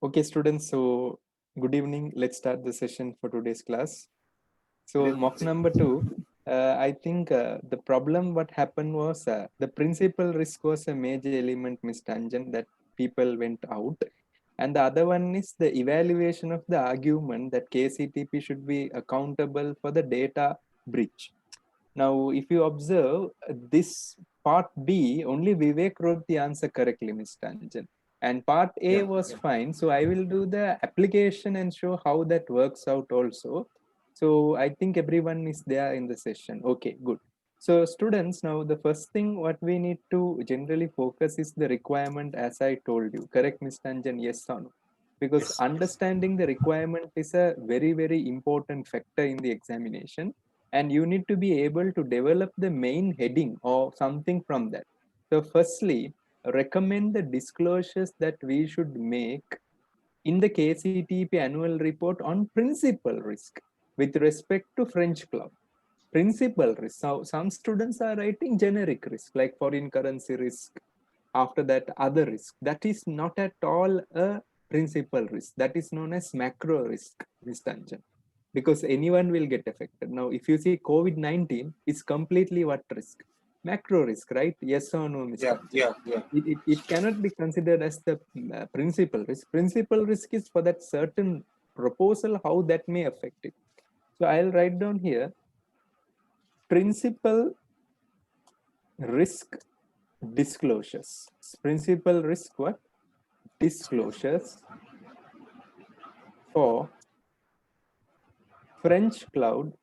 Okay, students, so good evening. Let's start the session for today's class. So, mock number two, I think the problem what happened was the principal risk was a major element, Ms. Tangent, that people went out. And the other one is the evaluation of the argument that KCTP should be accountable for the data breach. Now, if you observe this part B, only Vivek wrote the answer correctly, Ms. Tangent. And part A was fine. So I will do the application and show how that works out also. So I think everyone is there in the session. Okay, good. So students, now the first thing what we need to generally focus is the requirement, as I told you. Correct, Ms. Tangent? Yes or no? Because understanding the requirement is a very, very important factor in the examination. And you need to be able to develop the main heading or something from that. So firstly, recommend the disclosures that we should make in the KCTP annual report on principal risk with respect to French cloud. Principal risk. Now, some students are writing generic risk like foreign currency risk. After that, other risk. That is not at all a principal risk. That is known as macro risk, Ms. Tangent, because anyone will get affected. Now, if you see COVID-19, it's completely what risk? Macro risk, right? Yes or no, Mr. Yeah. It cannot be considered as the principal risk. Principal risk is for that certain proposal, how that may affect it. So I'll write down here, principal risk disclosures. Principal risk what? Disclosures for French cloud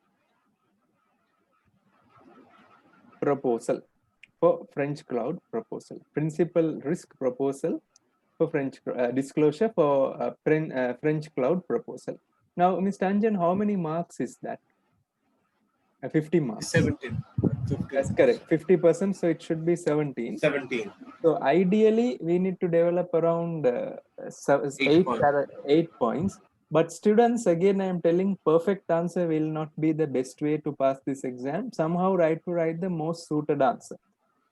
proposal. For French cloud proposal. Principal risk proposal for French disclosure for French cloud proposal. Now, Ms. Tangent, how many marks is that? 50 marks. 17. 15. That's correct. 50%. So it should be 17. 17. So ideally, we need to develop around 8 points. But students, again, I am telling perfect answer will not be the best way to pass this exam. Somehow write the most suited answer.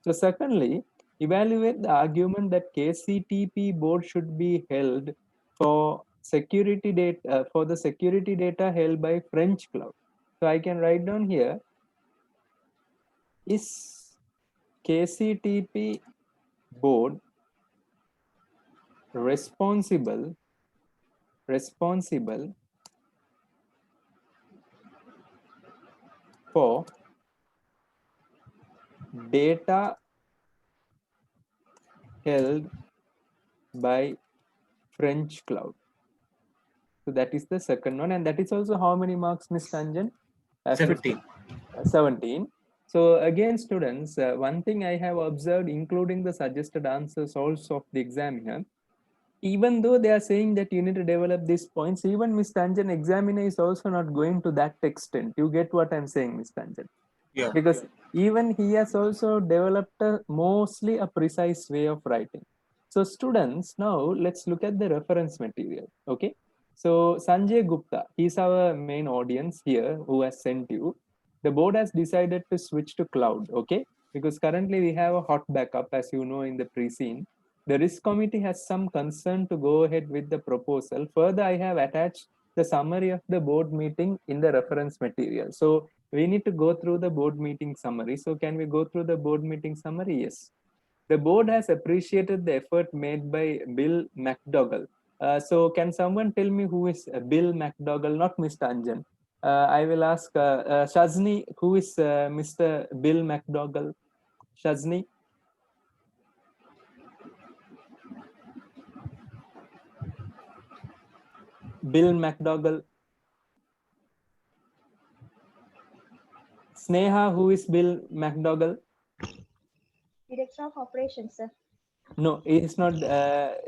So secondly, evaluate the argument that KCTP board should be held for security data for the security data held by French cloud. So I can write down here, is KCTP board responsible for data held by French cloud. So that is the second one, and that is also how many marks, Ms. Tangent? 17. 17. So again, students, one thing I have observed, including the suggested answers also of the examiner, even though they are saying that you need to develop these points, even Ms. Tangent, examiner is also not going to that extent. You get what I'm saying, Ms. Tangent? Yeah. Because even he has also developed mostly a precise way of writing. So students, now let's look at the reference material. Okay. So Sanjay Gupta, he's our main audience here who has sent you. The board has decided to switch to cloud. Okay. Because currently we have a hot backup, as you know, in the pre-scene. The risk committee has some concern to go ahead with the proposal. Further, I have attached the summary of the board meeting in the reference material. So we need to go through the board meeting summary. So can we go through the board meeting summary? Yes. The board has appreciated the effort made by Bill McDougall. So can someone tell me who is Bill McDougall, not Mr. Anjan? I will ask Shazni, who is Mr. Bill McDougall? Shazni? Bill McDougall. Sneha, who is Bill McDougall? Director of Operations, sir. No, he's not.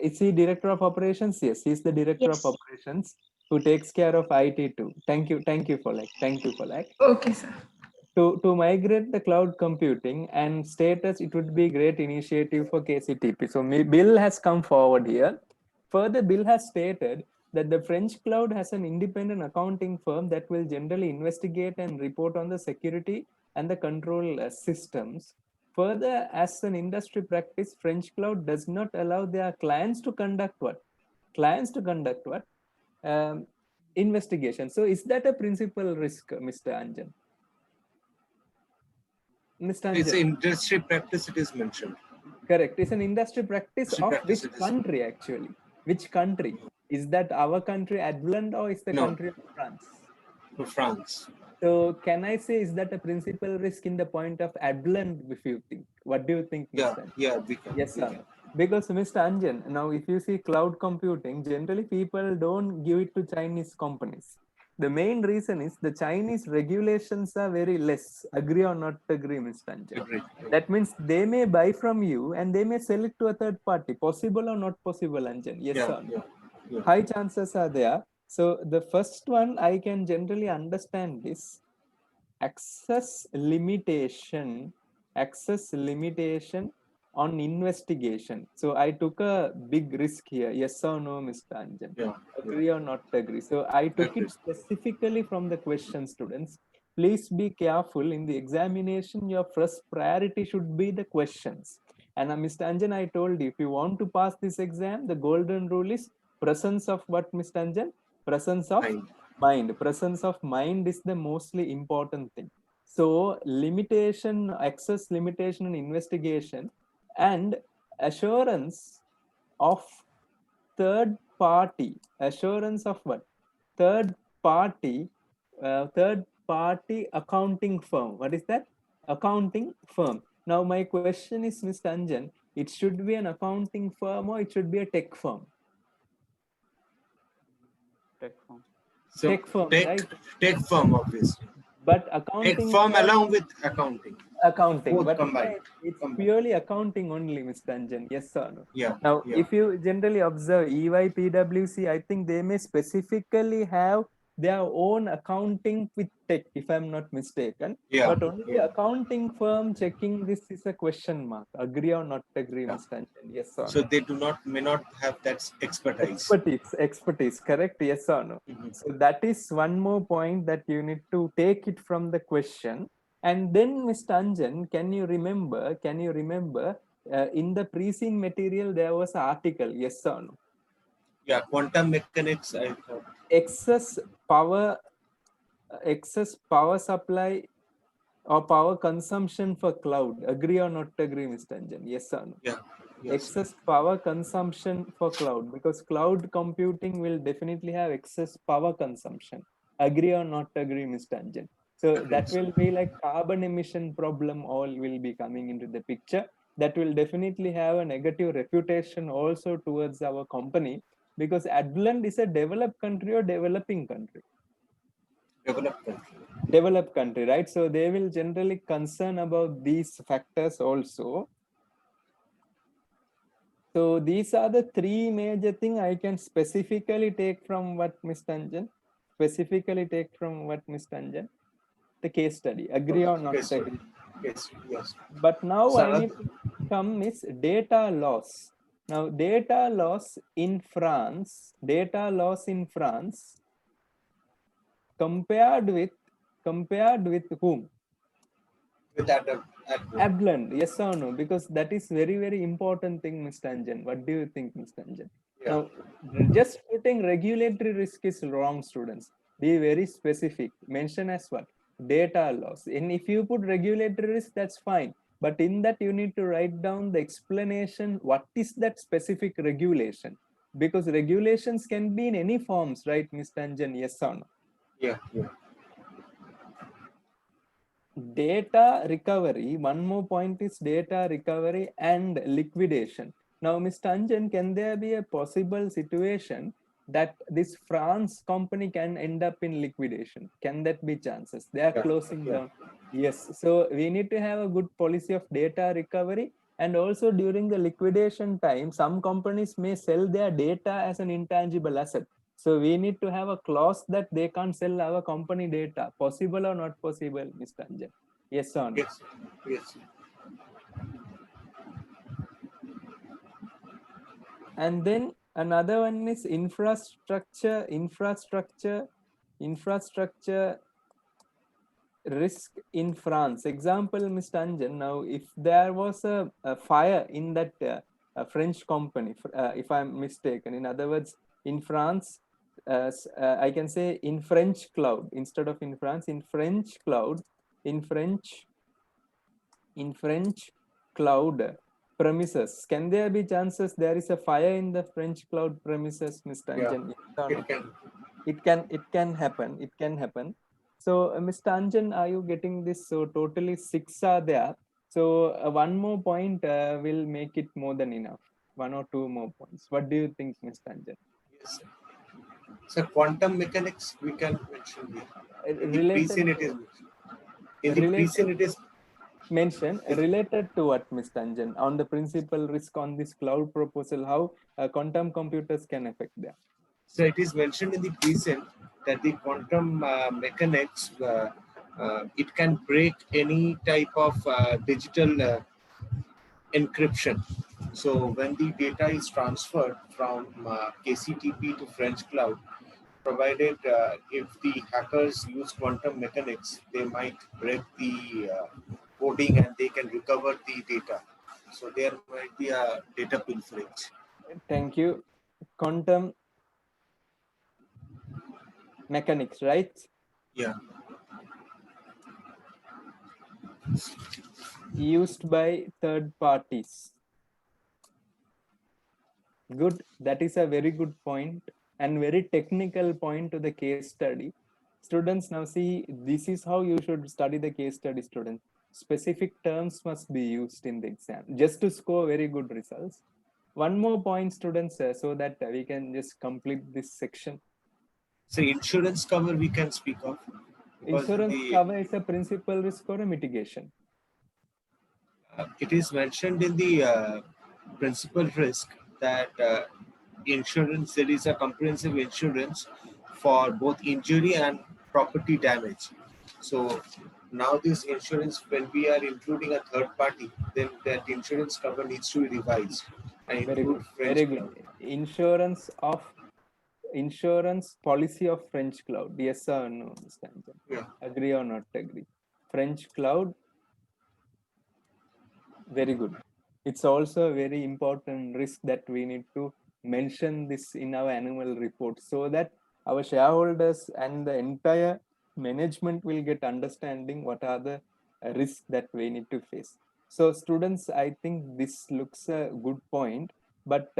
Is he director of operations? Yes, he's the director of operations who takes care of IT too. Thank you for that. Okay, sir. To migrate the cloud computing and status, it would be great initiative for KCTP. So Bill has come forward here. Further, Bill has stated that the French cloud has an independent accounting firm that will generally investigate and report on the security and the control systems. Further, as an industry practice, French cloud does not allow their clients to conduct what? clients to conduct what? Investigation. So is that a principal risk, Mr. Anjan? Mr. It's Anjan, industry practice, it is mentioned. correct. It's an industry practice Industry of practice which it is. country actually? Which country? Is that our country, Adland, or is the No. country of France? For France. So can I say, is that a principal risk in the point of Adland, if you think? What do you think, Mr. Anjan? Yeah, we can. Yes, we sir. can. Because Mr. Anjan, now if you see cloud computing, generally people don't give it to Chinese companies. The main reason is the Chinese regulations are very less. Agree or not agree, Mr. Anjan? Agree. That means they may buy from you and they may sell it to a third party. Possible or not possible, Anjan? Yes, Yeah, sir. yeah. High chances are there. So the first one I can generally understand is access limitation on investigation. So I took a big risk here. Yes or no, Mr. Anjan? Yeah. Agree or not agree? So I took Agree. it specifically from the question, students. Please be careful in the examination. Your first priority should be the questions. And Mr. Anjan, I told you, if you want to pass this exam, the golden rule is presence of what, Mr. Anjan? Presence of mind. Presence of mind is the mostly important thing. So limitation, access limitation and investigation, and assurance of third party. Assurance of what? Third party accounting firm. What is that? Accounting firm. Now my question is, Mr. Anjan, it should be an accounting firm or it should be a tech firm? Tech firm. So Tech firm, right? Tech firm, obviously. But accounting Tech firm along with accounting. accounting, Both but combined. it's purely accounting only, Mr. Anjan. Yes or no? Yeah. Now, yeah. if you generally observe EY, PwC, I think they may specifically have their own accounting with tech, if I'm not mistaken. Yeah, But only yeah. accounting firm checking this is a question mark. Agree or not agree, Yeah. Mr. Anjan? Yes or no? So they may not have that expertise. Expertise, correct? Yes or no? So that is one more point that you need to take it from the question. And then, Mr. Anjan, can you remember in the preceding material there was an article, yes or no? Yeah, quantum mechanics, I thought. Excess power supply or power consumption for cloud. Agree or not agree, Mr. Anjan? Yes or no? Yeah. Yes. Excess power consumption for cloud, because cloud computing will definitely have excess power consumption. Agree or not agree, Mr. Anjan? So that will be like carbon emission problem all will be coming into the picture. That will definitely have a negative reputation also towards our company, because Adland is a developed country or developing country? Developed country. Developed country, right? So they will generally concern about these factors also. So these are the three major things I can specifically take from what Mr. Anjan, the case study. Agree or not agree? Yes. But now So, I need to come is data loss. Now data loss in France, compared with whom? with Adland, yes or no? Because that is very, very important thing, Mr. Anjan. What do you think, Mr. Anjan? Yeah. Now, just putting regulatory risk is wrong, students. Be very specific. Mention as what? Data loss. And if you put regulatory risk, that's fine. But in that, you need to write down the explanation. What is that specific regulation? Because regulations can be in any forms, right, Mr. Anjan? Yes or no? Yeah. Data recovery, one more point is data recovery and liquidation. Now, Mr. Anjan, can there be a possible situation that this France company can end up in liquidation? Can that be chances? They are closing down. Yes. So we need to have a good policy of data recovery. And also during the liquidation time, some companies may sell their data as an intangible asset. So we need to have a clause that they can't sell our company data. Possible or not possible, Mr. Anjan? Yes or no? Yes. And then another one is infrastructure risk in France. Example, Mr. Anjan, now if there was a fire in that a French company, if I'm mistaken. In other words, in France, I can say in French cloud instead of in France, in French cloud, in French cloud premises. Can there be chances there is a fire in the French cloud premises, Mr. Yeah, Anjan? it can. It can happen. It can happen. So, Mr. Anjan, are you getting this? So totally 6 are there. So one more point will make it more than enough. 1 or 2 more points. What do you think, Mr. Anjan? Yes, sir. So quantum mechanics we can mention here. In the Related pre-scene it is to, mentioned. In the pre-scene it is related to what, Mr. Anjan, on the principal risk on this cloud proposal, how quantum computers can affect that. so it is mentioned in the pre-scene that the quantum mechanics it can break any type of digital encryption. So when the data is transferred from KCTP to French cloud, provided if the hackers use quantum mechanics, they might break the coding and they can recover the data. So there might be a data pilferage. Thank you. Quantum mechanics, right? Yeah. Used by third parties. Good. That is a very good point and very technical point to the case study. Students, now see, this is how you should study the case study, students. Specific terms must be used in the exam just to score very good results. One more point, students, so that we can just complete this section. So insurance cover we can speak of. Insurance cover is a principal risk or a mitigation? It is mentioned in the principal risk that insurance, there is a comprehensive insurance for both injury and property damage. So now this insurance, when we are including a third party, then that insurance cover needs to be revised and Very include good. French Very cloud. good. Insurance policy of French cloud. Yes or no, Mr. Anjan? Yeah. Agree or not agree? French cloud, very good. It's also a very important risk that we need to mention this in our annual report so that our shareholders and the entire management will get understanding what are the risks that we need to face. So students, I think this looks a good point. But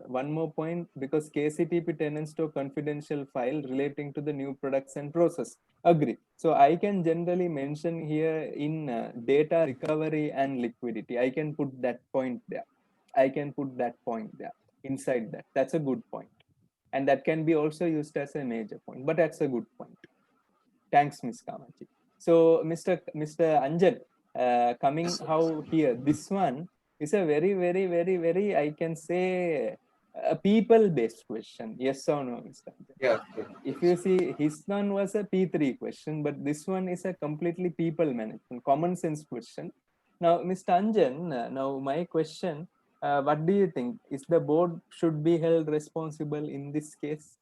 one more point, because KCTP tenants to confidential file relating to the new products and process. Agree. So I can generally mention here in data recovery and liquidity. I can put that point there. I can put that point there inside that. That's a good point. And that can be also used as a major point, but that's a good point. Thanks, Ms. Kamachi. So Mr. Anjan, coming how here, this one is a very, I can say, a people-based question. Yes or no, Mr. Anjan? Yeah. If you see, his one was a P3 question, but this one is a completely people management, common sense question. Now, Mr. Anjan, now my question, what do you think? Is the board should be held responsible in this case?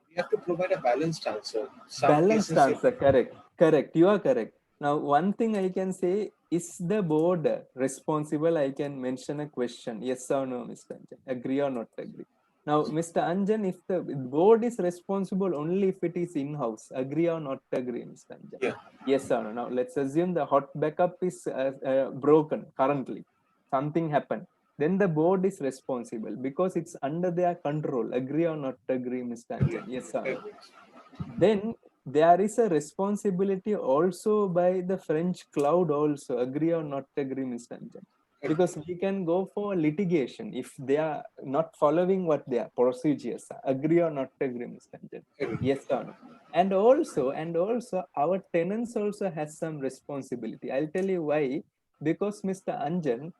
We have to provide a balanced answer. Balanced answer, correct. You are correct. Now, one thing I can say, is the board responsible? I can mention a question. Yes or no, Mr. Anjan? Agree or not agree? Now, Mr. Anjan, if the board is responsible only if it is in-house, agree or not agree, Mr. Anjan? Yeah. Yes or no? Now, let's assume the hot backup is broken currently. Something happened. Then the board is responsible because it's under their control. Agree or not agree, Mr. Anjan? Yes or no? Then there is a responsibility also by the French cloud also. Agree or not agree, Mr. Anjan? Because we can go for litigation if they are not following what their procedures are. Agree or not agree, Mr. Anjan? Yes or no? And also our tenants also has some responsibility. I'll tell you why. Because Mr. Anjan,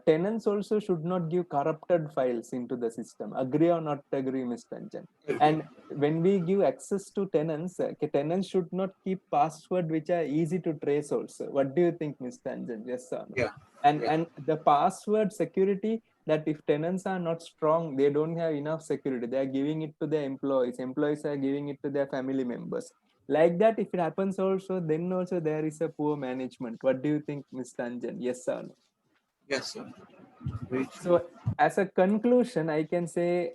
tenants also should not give corrupted files into the system. Agree or not agree, Mr. Anjan? And when we give access to tenants, tenants should not keep password which are easy to trace also. What do you think, Mr. Anjan? Yes or no? Yeah. And the password security, that if tenants are not strong, they don't have enough security, they are giving it to their employees are giving it to their family members. Like that, if it happens also, then also there is a poor management. What do you think, Mr. Anjan? Yes or no? Yes, sir. Very true. So as a conclusion, I can say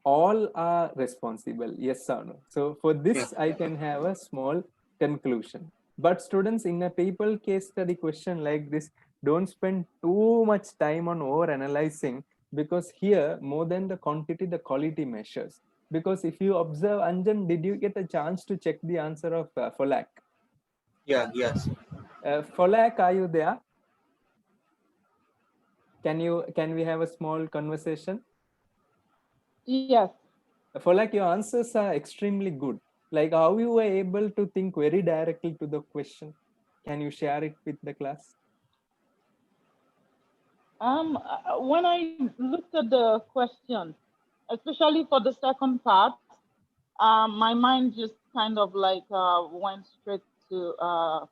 all are responsible, yes or no. So for this, I can have a small conclusion. But students, in a people case study question like this, don't spend too much time on over analyzing, because here more than the quantity, the quality measures. Because if you observe, Anjan, did you get a chance to check the answer of Folak? Yeah, yes. Folak, are you there? Can we have a small conversation? Yes. For like your answers are extremely good. Like how you were able to think very directly to the question. Can you share it with the class? When I looked at the question, especially for the second part, my mind just kind of like went straight to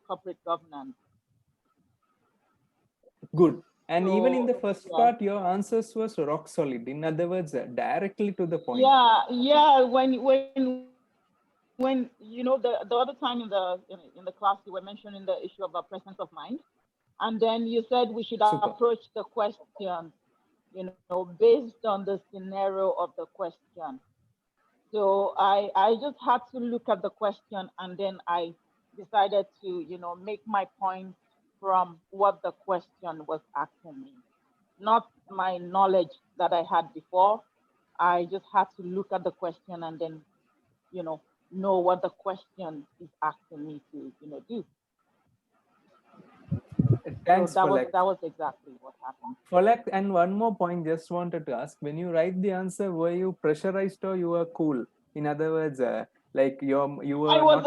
corporate governance. Good. And even in the So, first yeah. part, your answers was rock solid. In other words, directly to the point. Yeah. When you know the other time in the class you were mentioning the issue of the presence of mind, and then you said we should Super. approach the question, based on the scenario of the question. So I just had to look at the question, and then I decided to make my point from what the question was asking me, not my knowledge that I had before. I just had to look at the question and then know what the question is asking me to do. Thanks, So Falak. that was exactly what happened. Falak, and one more point, just wanted to ask, when you write the answer, were you pressurized or you were cool? In other words, like you were I was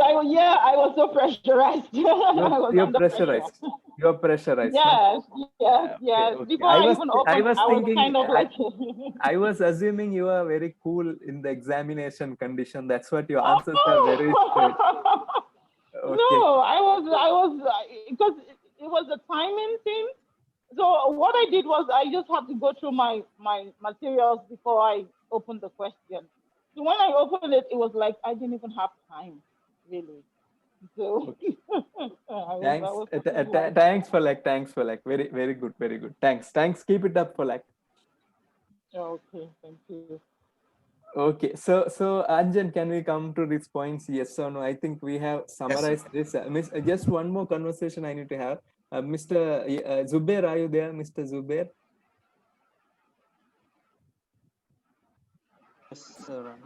so pressurized. I was you're under pressure. pressurized. You're pressurized, no? Yes. Okay. Before I even I opened, was I was thinking, kind of like. I was assuming you are very cool in the examination condition. That's what your answers are very straight. Oh! Okay. No, I was because it was a timing thing. So what I did was I just had to go through my materials before I opened the question. So when I opened it, it was like I didn't even have time, really. So Okay. I Thanks. was totally like, Thanks for like very, very good. Very good. Thanks. Keep it up for like. okay, thank you. Okay. So Anjan, can we come to these points? Yes or no? I think we have summarized this. Just one more conversation I need to have. Mr. Zubair, are you there, Mr. Zubair?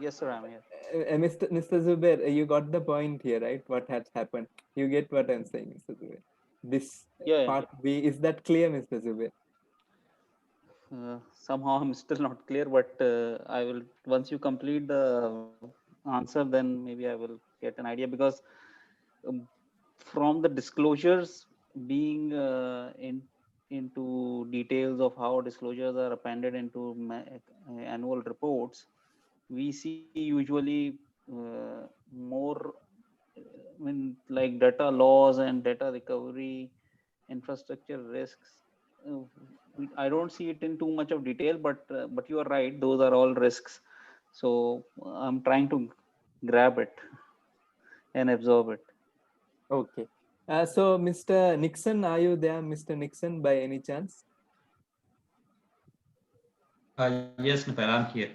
Yes, sir, I'm here. Mr. Zubair, you got the point here, right? What has happened? You get what I'm saying, Mr. Zubair. This Yeah. part B, is that clear, Mr. Zubair? Somehow I'm still not clear, but I will, once you complete the answer, then maybe I will get an idea, because from the disclosures being into details of how disclosures are appended into annual reports, we see usually more like data loss and data recovery, infrastructure risks. I don't see it in too much of detail, but you are right, those are all risks. So I'm trying to grab it and absorb it. Okay. So Mr. Nixon, are you there, Mr. Nixon, by any chance? Yes, Nupal, I'm here.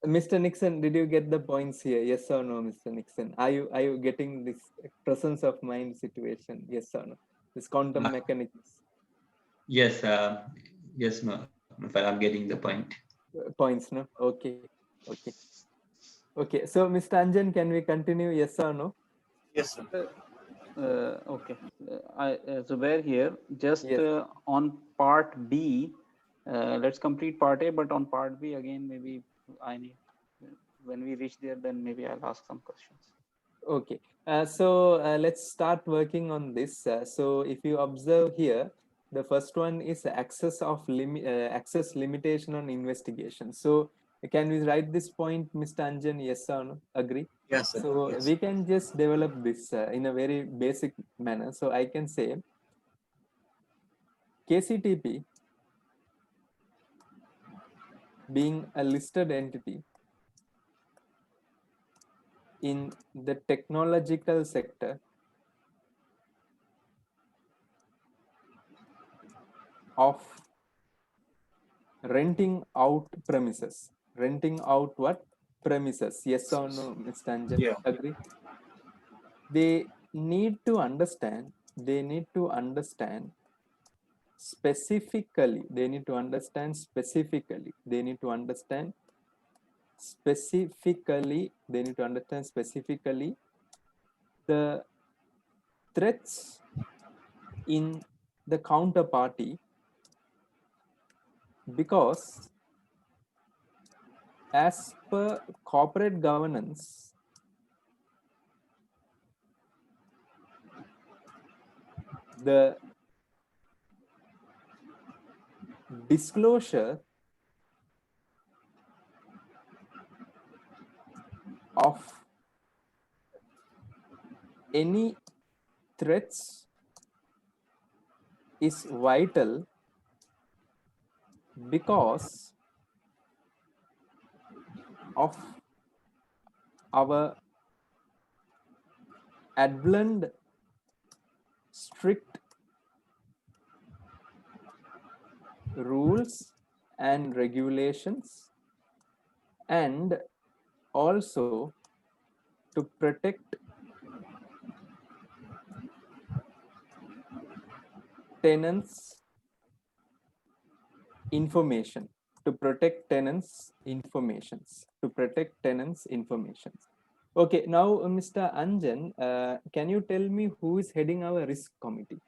Mr. Nixon, did you get the points here? Yes or no, Mr. Nixon? Are you getting this presence of mind situation? Yes or no? This quantum mechanics. Yes, yes, Nupal, I'm getting the point. Points, no? Okay. So Mr. Anjan, can we continue? Yes or no? Yes, sir. Okay. Zubair here. Just Yes. on part B, let's complete part A, but on part B again, maybe I need, when we reach there, then maybe I'll ask some questions. Okay. So let's start working on this. So if you observe here, the first one is access limitation on investigation. So can we write this point, Mr. Anjan? Yes or no? Agree? Yes, sir. So Yes. we can just develop this in a very basic manner. So I can say KCTP being a listed entity in the technological sector of renting out premises. Renting out what? Premises. Yes or no, Ms. Tanjan? Yeah. Agree? They need to understand, specifically, they need to understand specifically the threats in the counterparty, because as per corporate governance, the disclosure of any threats is vital, because of our advent strict rules and regulations, and also to protect tenants' information, Okay, now Mr. Anjan, can you tell me who is heading our risk committee,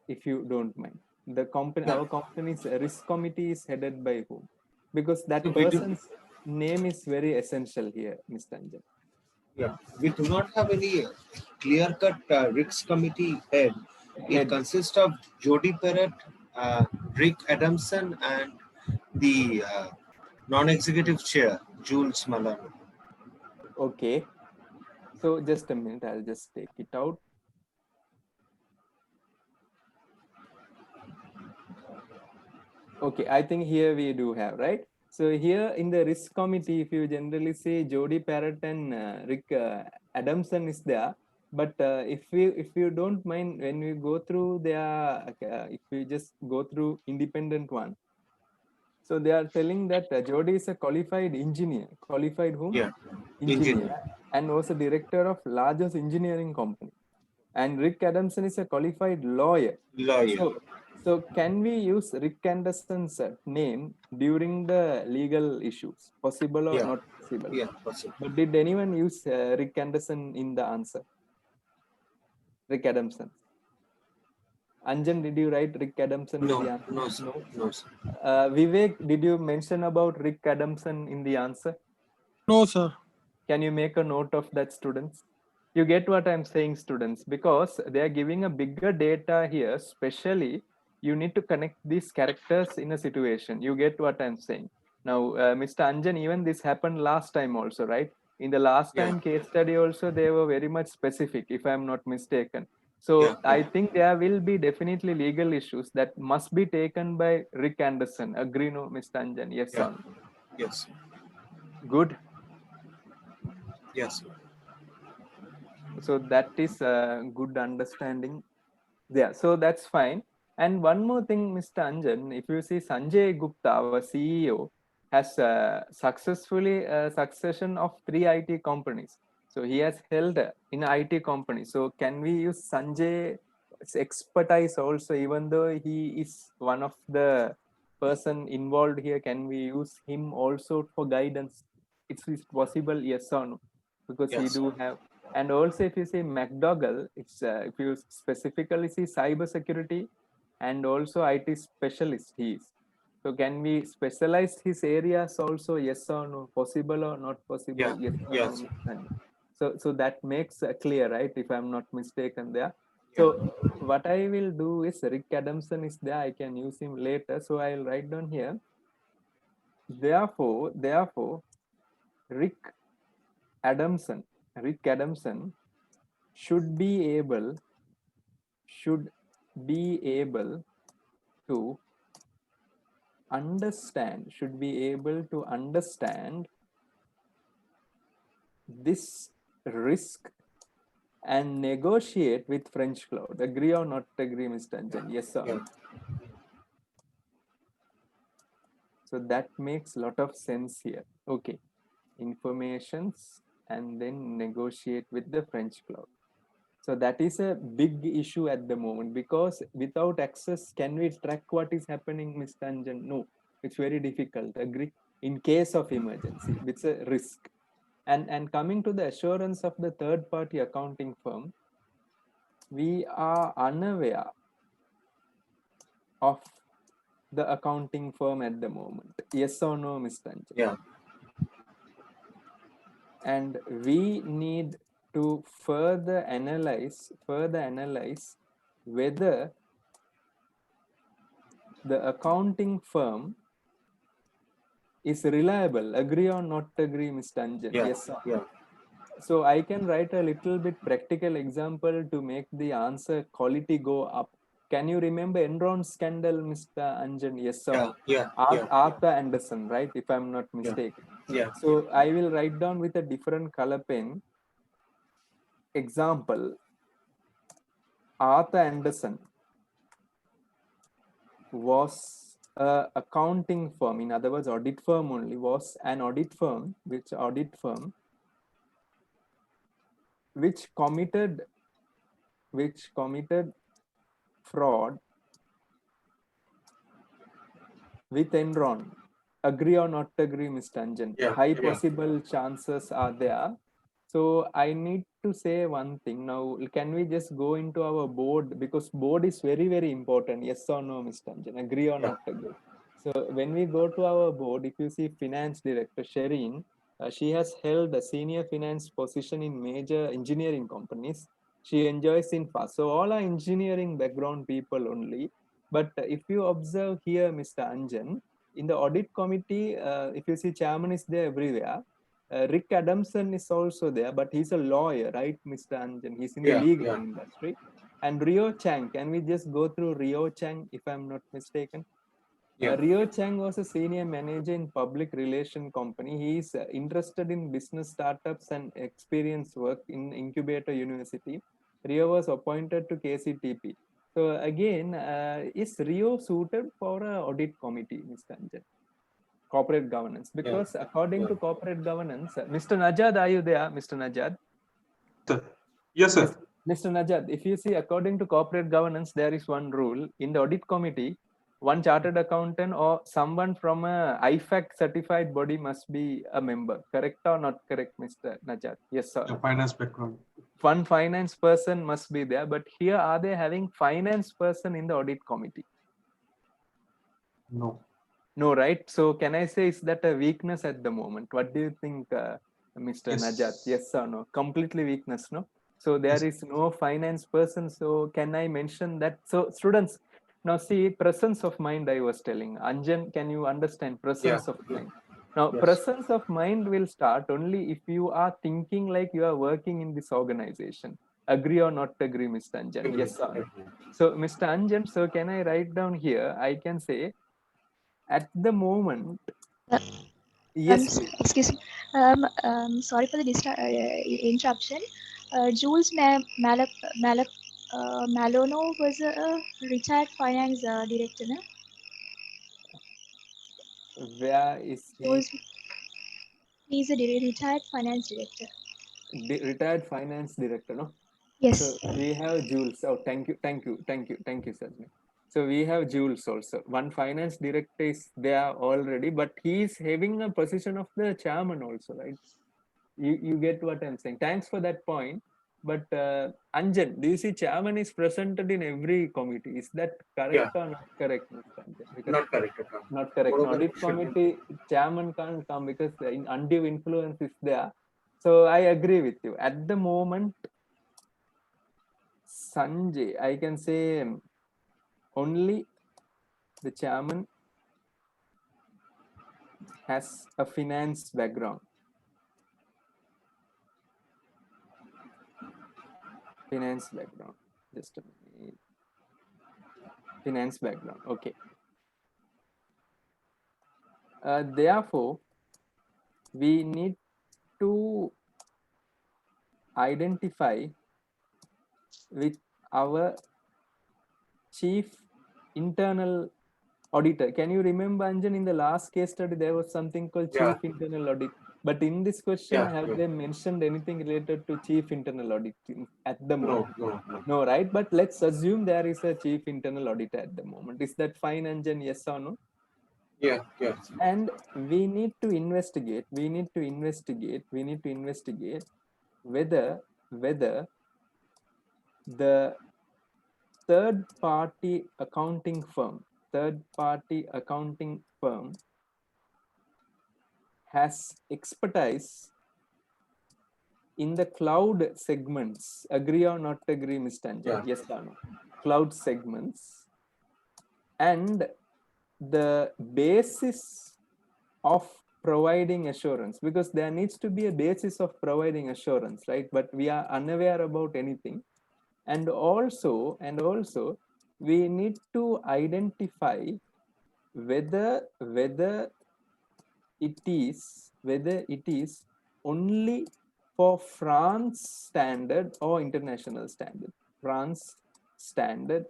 if you don't mind? The company, Yeah. our company's risk committee is headed by whom? Because that So we do- person's name is very essential here, Mr. Anjan. Yeah, we do not have any clear-cut risk committee head. It Head. consists of Jody Perrett, Rick Adamson, and the non-executive chair, Jules Malano. Okay. So just a minute, I'll just take it out. Okay, I think here we do have, right? So here in the risk committee, if you generally say Jody Parrott and Rick Adamson is there, but if you don't mind, when we go through their, if we just go through independent one, so they are telling that Jody is a qualified engineer. Qualified whom? Yeah, Engineer, and also director of largest engineering company. And Rick Adamson is a qualified lawyer. lawyer. So can we use Rick Anderson's name during the legal issues? Possible or Yeah. not possible? Yeah, possible. But did anyone use Rick Anderson in the answer? Rick Adamson. Anjan, did you write Rick Adamson in the No, answer? no, sir. No, sir. Vivek, did you mention about Rick Adamson in the answer? No, sir. Can you make a note of that, students? You get what I'm saying, students, because they are giving a bigger data here, especially you need to connect these characters in a situation. You get what I'm saying. Now, Mr. Anjan, even this happened last time also, right? In the last time case study also, they were very much specific, if I'm not mistaken. So I think there will be definitely legal issues that must be taken by Rick Anderson. Agree, no, Mr. Anjan? Yes or no? Yes. Good. Yes. So that is a good understanding. Yeah, so that's fine. And one more thing, Mr. Anjan, if you see Sanjay Gupta, our CEO, has successfully succession of 3 IT companies. So he has held in IT companies. So can we use Sanjay's expertise also, even though he is one of the person involved here, can we use him also for guidance? It's possible, yes or no? Because he do have. And also, if you say McDougall, it's if you specifically see cyber security and also IT specialist, he is. So can we specialize his areas also? Yes or no? Possible or not possible? Yes or Yes. no? So that makes clear, right? If I'm not mistaken there. So what I will do is Rick Adamson is there. I can use him later. So I'll write down here. Therefore, Rick Adamson should be able to understand this risk and negotiate with French cloud. Agree or not agree, Mr. Anjan? Yes or no? So that makes a lot of sense here. Okay, informations and then negotiate with the French cloud. So that is a big issue at the moment, because without access, can we track what is happening, Mr. Anjan? No, it's very difficult. Agree? In case of emergency, it's a risk. And coming to the assurance of the third party accounting firm, we are unaware of the accounting firm at the moment. Yes or no, Mr. Anjan? Yeah. And we need to further analyze whether the accounting firm is reliable. Agree or not agree, Mr. Anjan? Yeah. Yes or no? Yeah. So I can write a little bit practical example to make the answer quality go up. Can you remember Enron scandal, Mr. Anjan? Yes or Yeah. no? Yeah. Yeah. Arthur Anderson, right? If I'm not Yeah. mistaken. Yeah. So I will write down with a different color pen. Example, Arthur Anderson was a accounting firm, in other words, audit firm only, was an audit firm, which committed fraud with Enron. Agree or not agree, Mr. Anjan? Yeah. High Yeah. possible chances are there. So I need to say one thing now. Can we just go into our board, because board is very, very important. Yes or no, Mr. Anjan? Agree or Yeah. not agree? So when we go to our board, if you see finance director Shereen, she has held a senior finance position in major engineering companies. She enjoys in fast. So all are engineering background people only. But if you observe here, Mr. Anjan, in the audit committee, if you see chairman is there everywhere. Rick Adamson is also there, but he's a lawyer, right, Mr. Anjan? He's in the Yeah. legal Yeah. industry. And Rio Chang, can we just go through Rio Chang, if I'm not mistaken? Yeah. Rio Chang was a senior manager in public relation company. He is interested in business startups and experience work in incubator university. Rio was appointed to KCTP. So again, is Rio suited for an audit committee, Mr. Anjan? Corporate governance, because according Yeah. to corporate governance, Mr. Najad, are you there, Mr. Najad? Sir. Yes, sir. Mr. Najad, if you see, according to corporate governance, there is one rule in the audit committee. One chartered accountant or someone from a IFAC certified body must be a member. Correct or not correct, Mr. Najad? Yes, sir. The finance background. One finance person must be there, but here are they having finance person in the audit committee? No. No, right? So can I say is that a weakness at the moment? What do you think, Mr. Yes. Najat? Yes or no? Completely weakness, no? So there Yes. is no finance person. So can I mention that? So students, now see, presence of mind I was telling. Anjan, can you understand presence of mind? Now, Yes. presence of mind will start only if you are thinking like you are working in this organization. Agree or not agree, Mr. Anjan? Yes or no? So, Mr. Anjan, so can I write down here? I can say, at the moment, yes, please. Excuse me. Sorry for the interruption. Jules Malono was a retired finance director, no? Where is he? Jules, he's a retired finance director. Retired finance director, no? Yes. So we have Jules. Oh, thank you, Sajni. So we have Jules also. One finance director is there already, but he is having a position of the chairman also, right? You get what I'm saying. Thanks for that point. But Anjan, do you see chairman is presented in every committee? Is that correct or not correct, Mr. Anjan? Because Not correct at all. not correct. Moreover, Audit it should be- committee chairman can't come because undue influence is there. So I agree with you. At the moment, Sanjay, I can say only the chairman has a finance background. Finance background. Just a minute. Finance background. Okay. Therefore, we need to identify with our chief internal auditor. Can you remember, Anjan, in the last case study, there was something called Yeah. chief internal audit. But in this question, Yeah, have yeah. they mentioned anything related to chief internal audit at the No, moment? no, no. No, right? But let's assume there is a chief internal auditor at the moment. Is that fine, Anjan? Yes or no? Yeah, yeah. And we need to investigate whether the third party accounting firm has expertise in the cloud segments. Agree or not agree, Mr. Anjan? Yeah. Yes or no? Cloud segments. And the basis of providing assurance, because there needs to be a basis of providing assurance, right? But we are unaware about anything. And also we need to identify whether it is only for France standard or international standard. France standard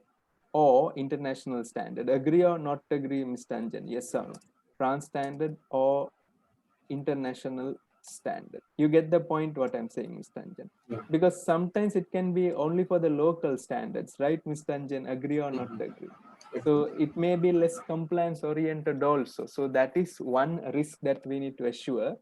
or international standard. Agree or not agree, Mr. Anjan? Yes or no? France standard or international standard. You get the point what I'm saying, Mr. Anjan? Yeah. Because sometimes it can be only for the local standards, right, Mr. Anjan? Agree or not agree? So it may be less compliance oriented also. So that is one risk that we need to assure.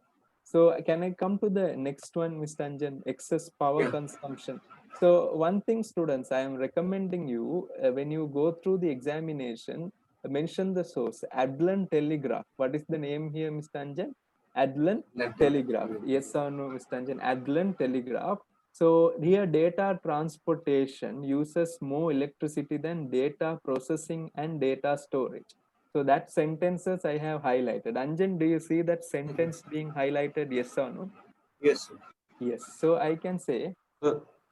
So can I come to the next one, Mr. Anjan? Excess power consumption. So one thing, students, I am recommending you when you go through the examination, mention the source, Adlan Telegraph. What is the name here, Mr. Anjan? Adlan Telegraph. Yes or no, Mr. Anjan? Adlan Telegraph. So here data transportation uses more electricity than data processing and data storage. So that sentences I have highlighted. Anjan, do you see that sentence being highlighted? Yes or no? Yes, sir. Yes. So I can say,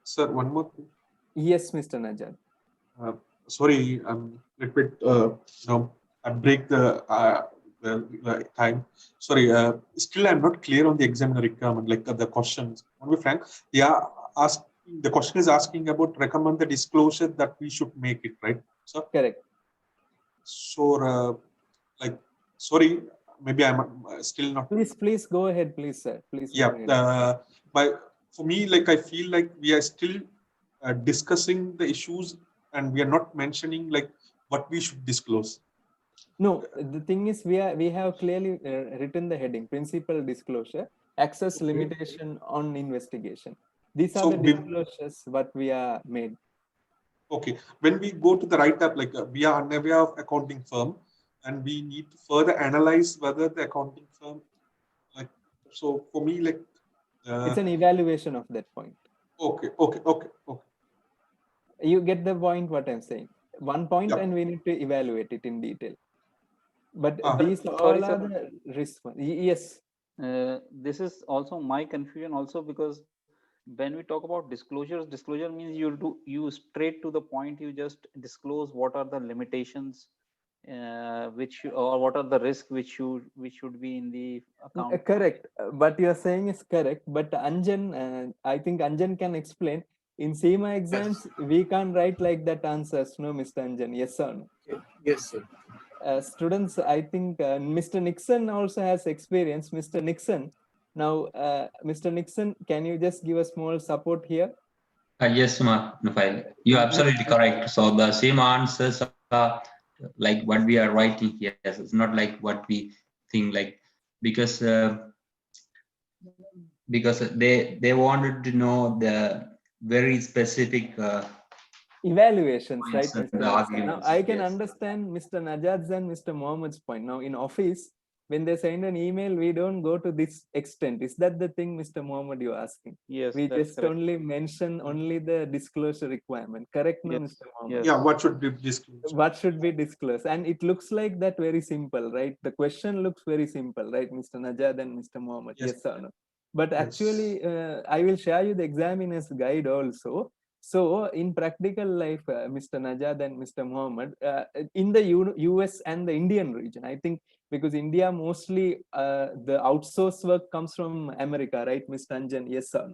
Sir, one more thing. yes, Mr. Najad. Sorry, I'm a little bit, I break the time. Sorry, still I'm not clear on the examiner requirement, like the questions. To be frank, the question is asking about recommend the disclosure that we should make it, right? So correct. So, sorry, maybe I'm still not. Please go ahead, please, sir. Please. Yeah. For me, I feel like we are still discussing the issues, and we are not mentioning what we should disclose. No, the thing is, we have clearly written the heading: principal disclosure, access limitation on investigation. These are the disclosures what we are made. Okay. When we go to the write-up, we are unaware of accounting firm, and we need to further analyze whether the accounting firm, so for me, it's an evaluation of that point. Okay. You get the point what I'm saying. One point, and we need to evaluate it in detail. But these all are the risks. Yes. This is also my confusion also, because when we talk about disclosure means you straight to the point, you just disclose what are the limitations or what are the risks which should be in the account. Correct. What you're saying is correct. But Anjan, I think Anjan can explain. In SEMA exams, we can't write like that answers. No, Mr. Anjan. Yes or no? Yes, sir. Students, I think Mr. Nixon also has experience. Mr. Nixon. Now, Mr. Nixon, can you just give a small support here? Yes, Nafail, you're absolutely correct. So the same answers are like what we are writing here. It's not like what we think, because they wanted to know the very specific evaluations, right, Mr. Nixon? Now, I can understand Mr. Najad's and Mr. Mohammed's point. Now, in office, when they send an email, we don't go to this extent. Is that the thing, Mr. Mohammed, you're asking? Yes, we just correct. Only mention only the disclosure requirement. Correct, no, Mr. Mohammed? Yeah, what should be disclosed? What should be disclosed? And it looks like that very simple, right? The question looks very simple, right, Mr. Najad and Mr. Mohammed? Yes or no? But actually, I will share you the examiner's guide also. So in practical life, Mr. Najad and Mr. Mohammed, in the US and the Indian region, I think, because India mostly the outsource work comes from America, right, Mr. Anjan? Yes, sir.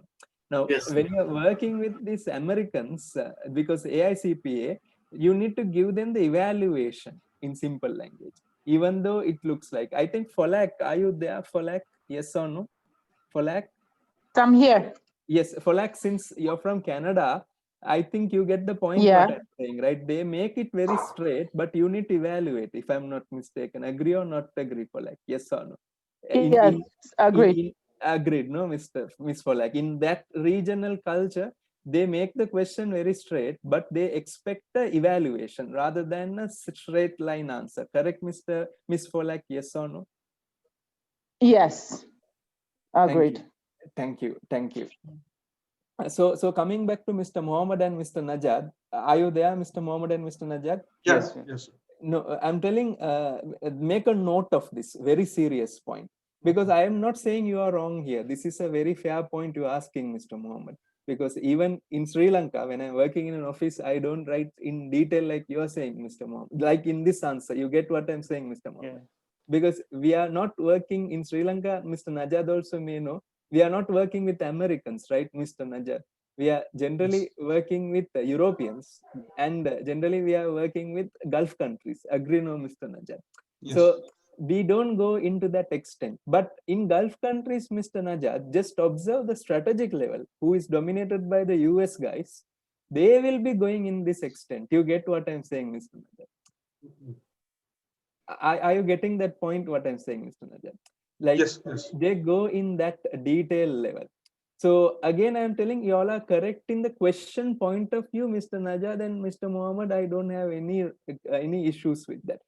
Now, when you're working with these Americans, because AICPA, you need to give them the evaluation. in simple language, even though it looks like. I think Folak, are you there, Folak? Yes or no? Folak? I'm here. Yes, Folak, since you're from Canada, I think you get the point Yeah. what I'm saying, right? They make it very straight, but you need to evaluate, if I'm not mistaken. Agree or not agree, Folak? Yes or no? Yes, agreed. Agreed, no, Miss Folak. In that regional culture, they make the question very straight, but they expect the evaluation rather than a straight line answer. Correct, Miss Folak? Yes or no? Yes, agreed. Thank you. So coming back to Mr. Mohammed and Mr. Najad, are you there, Mr. Mohammed and Mr. Najad? Yes, Yes, yes. No, I'm telling, make a note of this very serious point, because I am not saying you are wrong here. This is a very fair point you're asking, Mr. Mohammed. Because even in Sri Lanka, when I'm working in an office, I don't write in detail like you're saying, Mr. Mohammed. Like in this answer, you get what I'm saying, Mr. Mohammed. yeah. Because we are not working in Sri Lanka, Mr. Najad also may know, we are not working with Americans, right, Mr. Najad? We are generally working with Europeans, and generally we are working with Gulf countries. Agree, no, Mr. Najad? Yes. So we don't go into that extent. But in Gulf countries, Mr. Najad, just observe the strategic level, who is dominated by the US guys. They will be going in this extent. You get what I'm saying, Mr. Najad? Are you getting that point, what I'm saying, Mr. Najad? Like, Yes, yes. they go in that detail level. So again, I'm telling you all are correct in the question point of view, Mr. Najad and Mr. Mohammed. I don't have any issues with that.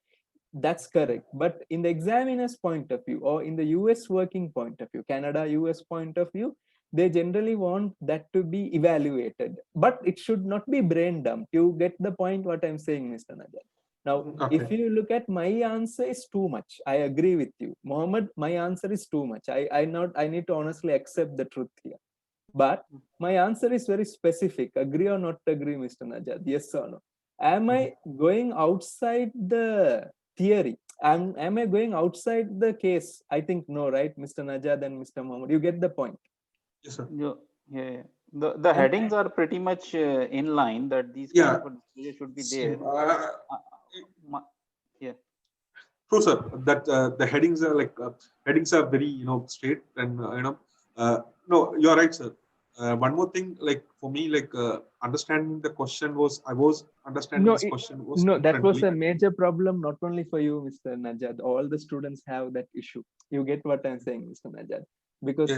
That's correct. But in the examiner's point of view, or in the US working point of view, Canada, US point of view, they generally want that to be evaluated. But it should not be brain dumped. You get the point what I'm saying, Mr. Najad. Now, if Okay. you look at my answer is too much, I agree with you. Mohammed, my answer is too much. I need to honestly accept the truth here. But my answer is very specific. Agree or not agree, Mr. Najad? Yes or no? Am I going outside the theory? Am I going outside the case? I think no, right, Mr. Najad and Mr. Mohammed? You get the point. Yes, sir. Yeah. The headings are pretty much in line that these kind of a disclosure should be there. Yeah. True, sir. That the headings are like headings are very straight and no, you're right, sir. One more thing, like for me, like understanding the question I was understanding this question was that was differently. a major problem, not only for you, Mr. Najad. All the students have that issue. You get what I'm saying, Mr. Najad? Because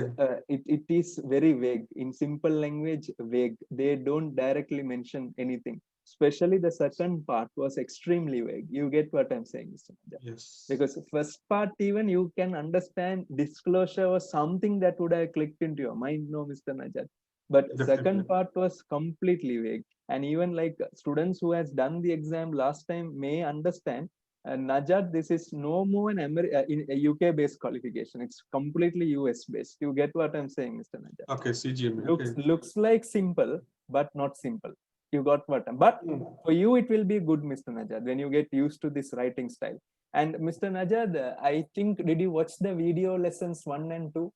it is very vague. In simple language, vague. They don't directly mention anything. Especially the second part was extremely vague. You get what I'm saying, Mr. Najad? Yes. Because first part, even you can understand disclosure was something that would have clicked into your mind, no, Mr. Najad. But second part was completely vague. And even like students who has done the exam last time may understand, Najat, this is no more in a UK based qualification. It's completely US based. You get what I'm saying, Mr. Najat? Okay, CGM. Looks like simple, but not simple. You got what I'm, but for you it will be good, Mr. Najat, when you get used to this writing style. And Mr. Najat, I think, did you watch the video lessons 1 and 2?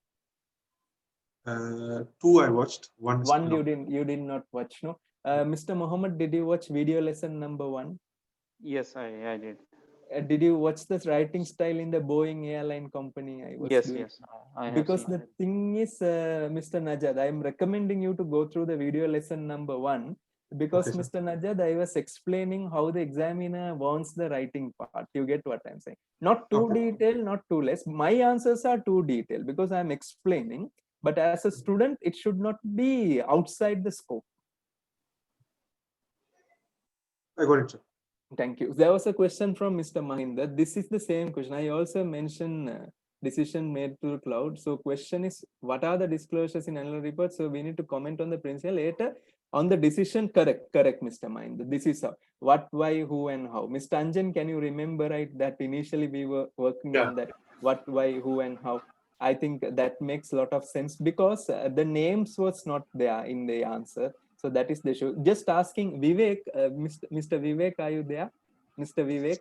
2 I watched. One you did not watch, no? Mr. Mohammed, did you watch video lesson number 1? Yes, I did. Did you watch this writing style in the Boeing airline company I was doing? Yes, I have because seen the it. thing is, Mr. Najad, I am recommending you to go through the video lesson number 1, because Okay, Mr. Najad, I was explaining how the examiner wants the writing part. You get what I'm saying? Not too detailed, not too less. My answers are too detailed because I'm explaining. But as a student, it should not be outside the scope. I got it, sir. Thank you. There was a question from Mr. Mahinda. This is the same question. I also mentioned decision made through cloud. So question is, what are the disclosures in annual report? So we need to comment on the principle later on the decision. Correct, Mr. Mahinda. This is what, why, who, and how. Mr. Anjan, can you remember, right, that initially we were working on that, what, why, who, and how? I think that makes a lot of sense because the names was not there in the answer. So that is the issue. Just asking Vivek, Mr. Vivek, are you there? Mr. Vivek?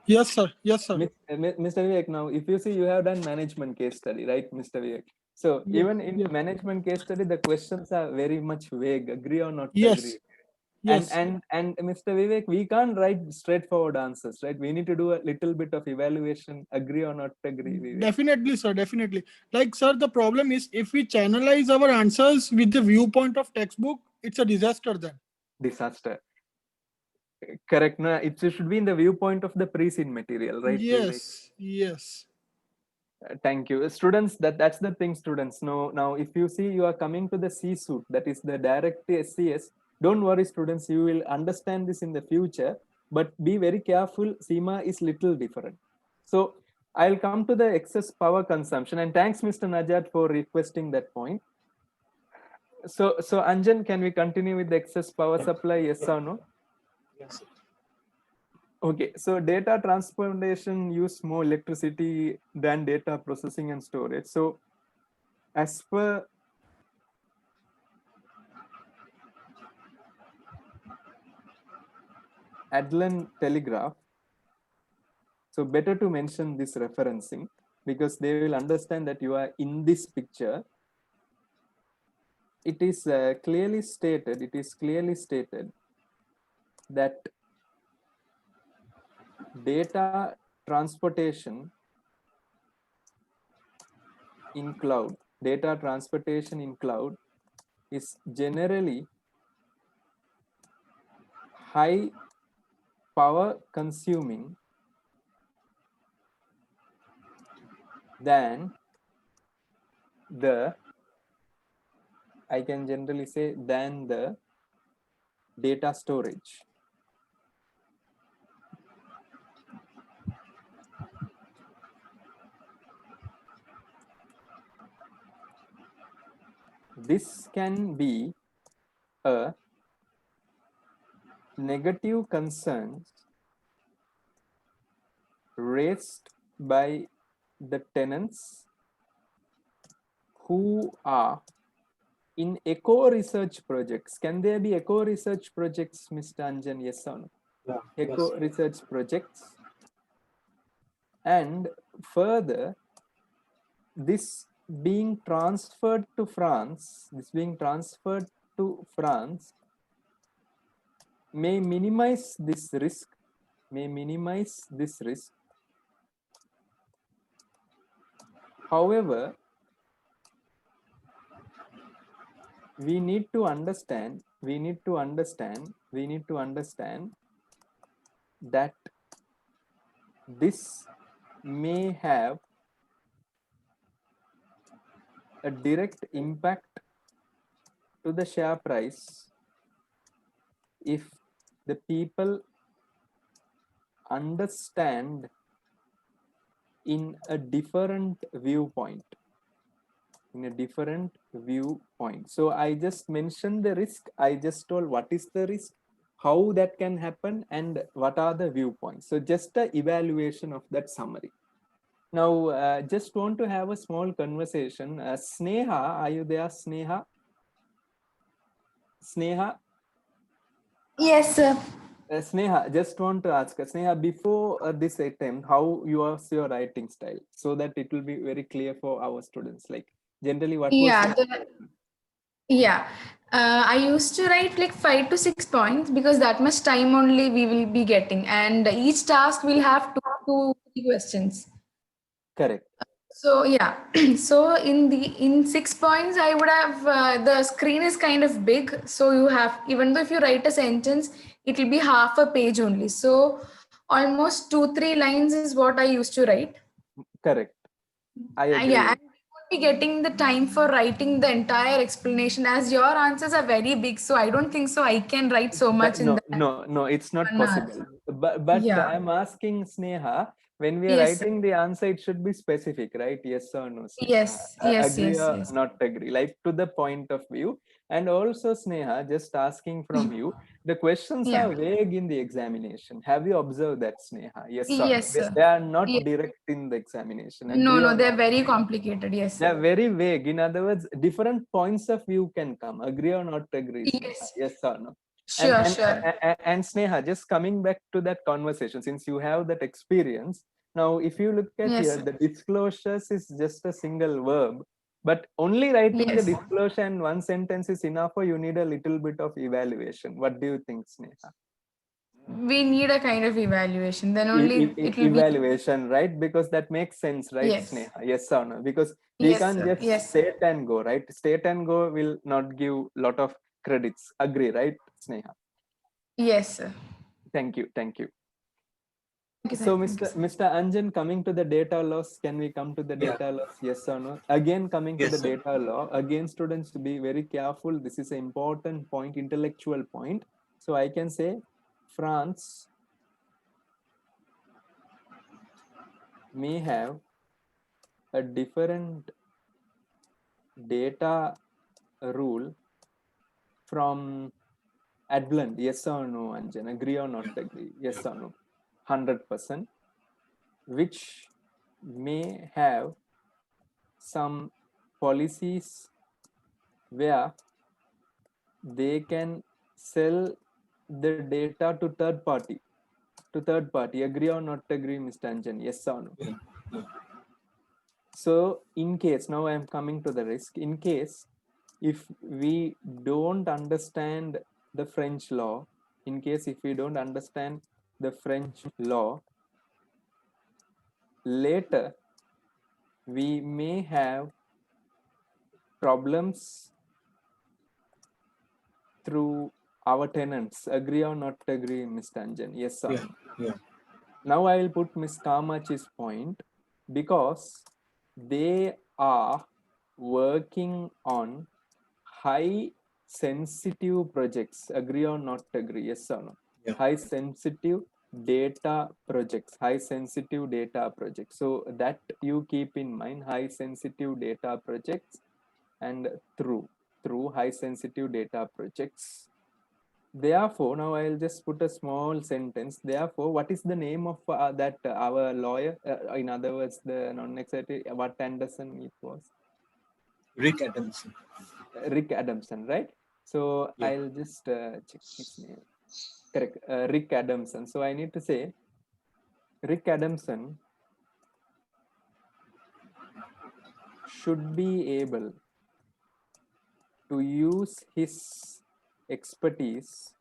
Yes, sir. Yes, sir. Mr. Vivek, now, if you see, you have done management case study, right, Mr. Vivek? So even in management case study, the questions are very much vague. Agree or not agree? Yes. And Mr. Vivek, we can't write straightforward answers, right? We need to do a little bit of evaluation, agree or not agree, Vivek. Definitely, sir. Definitely. Like, sir, the problem is if we channelize our answers with the viewpoint of textbook, it's a disaster then. Disaster. Correct. No, it should be in the viewpoint of the pre-seen material, right, Vivek? Yes. Yes. Thank you. Students, that's the thing, students. Now, if you see you are coming to the C suit, that is the direct SCS, don't worry, students, you will understand this in the future, but be very careful. SEMA is little different. So I'll come to the excess power consumption, and thanks, Mr. Najat, for requesting that point. So Anjan, can we continue with the excess power supply? Yes or no? Yes. Okay, so data transportation use more electricity than data processing and storage. So as per Adlan Telegraph, so better to mention this referencing because they will understand that you are in this picture. It is clearly stated that data transportation in cloud is generally high power consuming than the, I can generally say, than the data storage. This can be a negative concern raised by the tenants who are in eco research projects. Can there be eco research projects, Mr. Anjan? Yes or no? Yeah. Eco Yes. research projects. And further, this being transferred to France, may minimize this risk, However, we need to understand that this may have a direct impact to the share price if the people understand in a different viewpoint. So I just mentioned the risk. I just told what is the risk, how that can happen, and what are the viewpoints. So just an evaluation of that summary. Now, just want to have a small conversation. Sneha, are you there, Sneha? Sneha? Yes, sir. Sneha, just want to ask, Sneha, before this attempt, how was your writing style? So that it will be very clear for our students. Like, generally, what was Yeah, your yeah. I used to write like 5 to 6 points because that much time only we will be getting, and each task will have two, 3 questions. correct? So yeah, so in 6 points, I would have the screen is kind of big, so you have, even though if you write a sentence, it will be half a page only. So almost 2, 3 lines is what I used to write. Correct. I agree. Yeah, and we won't be getting the time for writing the entire explanation as your answers are very big. So I don't think so I can write so much in that. No, it's not 1 hour. possible. But Yeah. I'm asking Sneha, when we are Yes. writing the answer, it should be specific, right? Yes or no, Sneha? Yes. Yes. Agree Yes. or Yes. not agree, like to the point of view. And also, Sneha, just asking from you, the questions Yeah. are vague in the examination. Have you observed that, Sneha? Yes or no? Yes, sir. They are not Yes. direct in the examination. No, Agree no, or they're not? very complicated. Yes, They're sir. very vague. In other words, different points of view can come. Agree or not agree, Sneha? Yes. Yes or no? Sure. Sure. And Sneha, just coming back to that conversation, since you have that experience, now if you look at Yes, here, sir. the disclosures is just a single verb. But only writing the Yes. disclosure and one sentence is enough, or you need a little bit of evaluation? What do you think, Sneha? We need a kind of evaluation. Then only it will be. Evaluation, right? Because that makes sense, right, Yes. Sneha? Yes or no? Because we Yes, can't sir. just Yes. state and go, right? State and go will not give lot of credits. Agree, right, Sneha? Yes, sir. Thank you. Thank you. Thank you, So, thank you, sir. Mr. Anjan, coming to the data loss, can we come to the Yeah. data loss? Yes or no? Again, coming to Yes, the sir. data law, again, students, to be very careful. This is an important point, intellectual point. So I can say France may have a different data rule from Advent. Yes or no, Anjan? Agree or not agree? Yes or no? 100%. Which may have some policies where they can sell the data to third party. Agree or not agree, Mr. Anjan? Yes or no? Yeah. Yeah. So in case, now I am coming to the risk, in case if we don't understand the French law, in case if we don't understand the French law, later we may have problems through our tenants. Agree or not agree, Mr. Anjan? Yes or Yeah. no? Yeah. Now I will put Ms. Kamachi's point, because they are working on high sensitive projects. Agree or not agree? Yes or no? Yeah. High sensitive data projects, high sensitive data projects. So that you keep in mind, high sensitive data projects, and through high sensitive data projects. Therefore, now I'll just put a small sentence. Therefore, what is the name of that our lawyer? In other words, the non-executive, what Anderson it was? Rick Adamson. Rick Adamson, right? So Yeah. I'll just check his name. Correct, Rick Adamson. So I need to say Rick Adamson should be able to use his expertise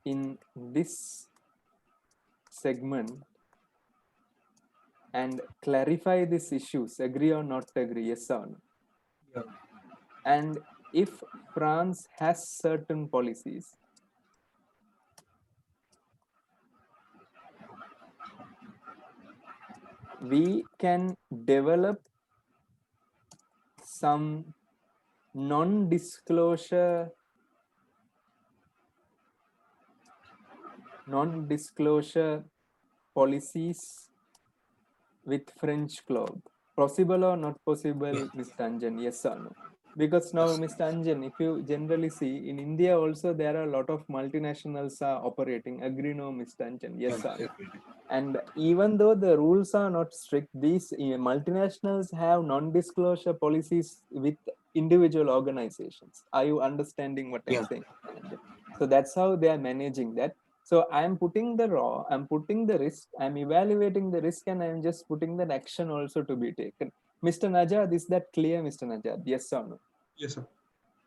in this segment and clarify these issues. Agree or not agree? Yes or no? Yeah. And if France has certain policies, we can develop some non-disclosure policies with French club. Possible or not possible, Yeah. Mr. Anjan? Yes or no? Because now, Mr. Anjan, if you generally see in India also, there are a lot of multinationals are operating. Agree, no, Mr. Anjan? Yes or no? And even though the rules are not strict, these multinationals have non-disclosure policies with individual organizations. Are you understanding what I'm saying? So that's how they are managing that. So I'm putting the raw, I'm putting the risk, I'm evaluating the risk, and I'm just putting that action also to be taken. Mr. Najad, is that clear, Mr. Najad? Yes or no? Yes, sir.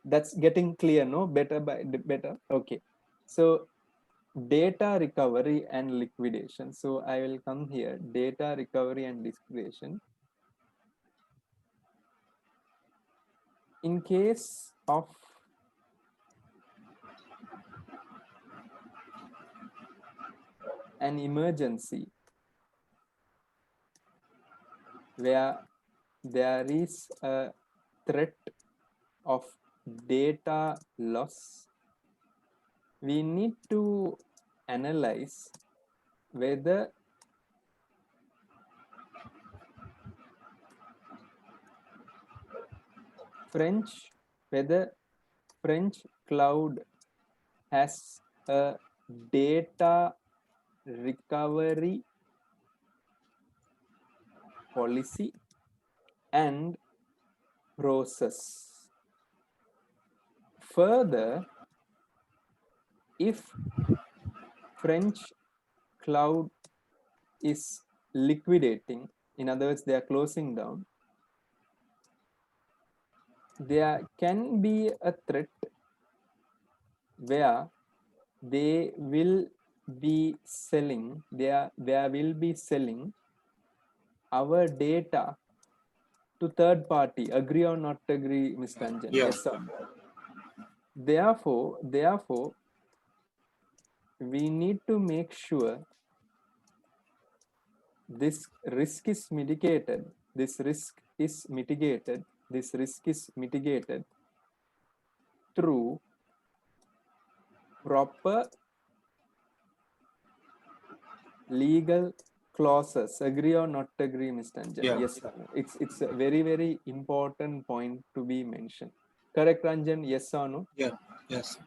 That's getting clear, no? Better. Okay. So data recovery and liquidation. So I will come here, data recovery and liquidation. In case of an emergency where there is a threat of data loss, we need to analyze whether French cloud has a data recovery policy and process. Further, if French cloud is liquidating, in other words, they are closing down, there can be a threat where they will be selling, there will be selling our data to third party. Agree or not agree, Mr. Anjan? Yeah. Yes or no? Therefore, we need to make sure this risk is mitigated. This risk is mitigated. This risk is mitigated through proper legal clauses. Agree or not agree, Mr. Anjan? Yeah. Yes or no? It's a very important point to be mentioned. Correct, Ranjan? Yes or no? Yeah. Yes.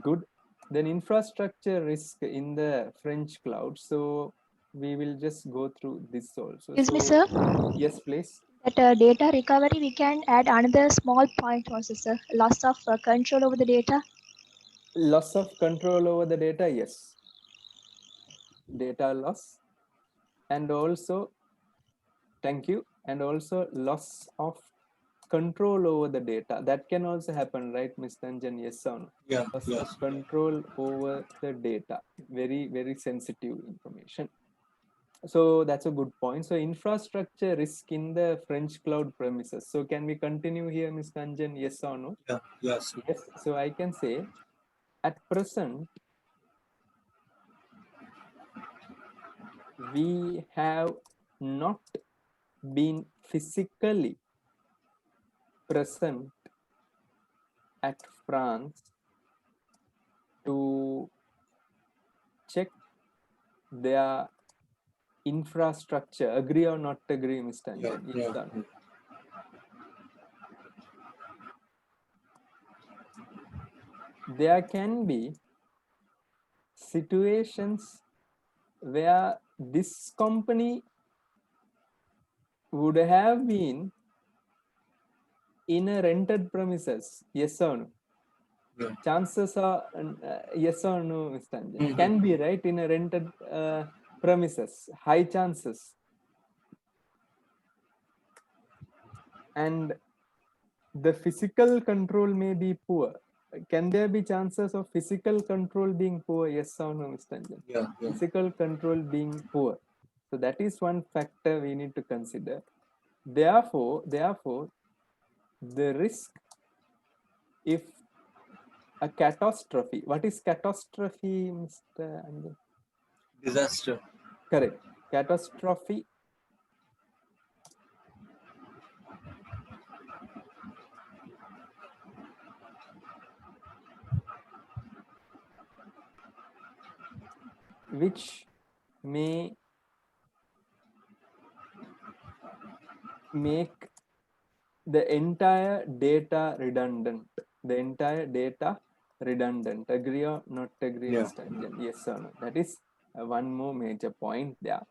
Good. Then infrastructure risk in the French cloud. So we will just go through this also. Excuse me, So sir. yes, please. That data recovery, we can add another small point also, sir. Loss of control over the data. Loss of control over the data, yes. Data loss. And also, thank you. And also loss of control over the data. That can also happen, right, Mr. Anjan? Yes or no? Yeah. Loss Yes. of control over the data. Very sensitive information. So that's a good point. So infrastructure risk in the French cloud premises. So can we continue here, Mr. Anjan? Yes or no? Yeah. Yes. Yes. So I can say at present, we have not been physically present at France to check their infrastructure. Agree or not agree, Mr. Yeah. Anjan? Yes Yeah. or no? There can be situations where this company would have been in a rented premises. Yes or no? Yeah. Chances are yes or no, Mr. Anjan? Mhm. Can be, right, in a rented premises. High chances. And the physical control may be poor. Can there be chances of physical control being poor? Yes or no, Mr. Anjan? Yeah. Yeah. Physical control being poor. So that is one factor we need to consider. Therefore, the risk if a catastrophe, what is catastrophe, Mr. Anjan? Disaster. Correct. Catastrophe which may make the entire data redundant. The entire data redundant. Agree or not agree, Yeah. Mr. Anjan? Yes or no? That is one more major point there.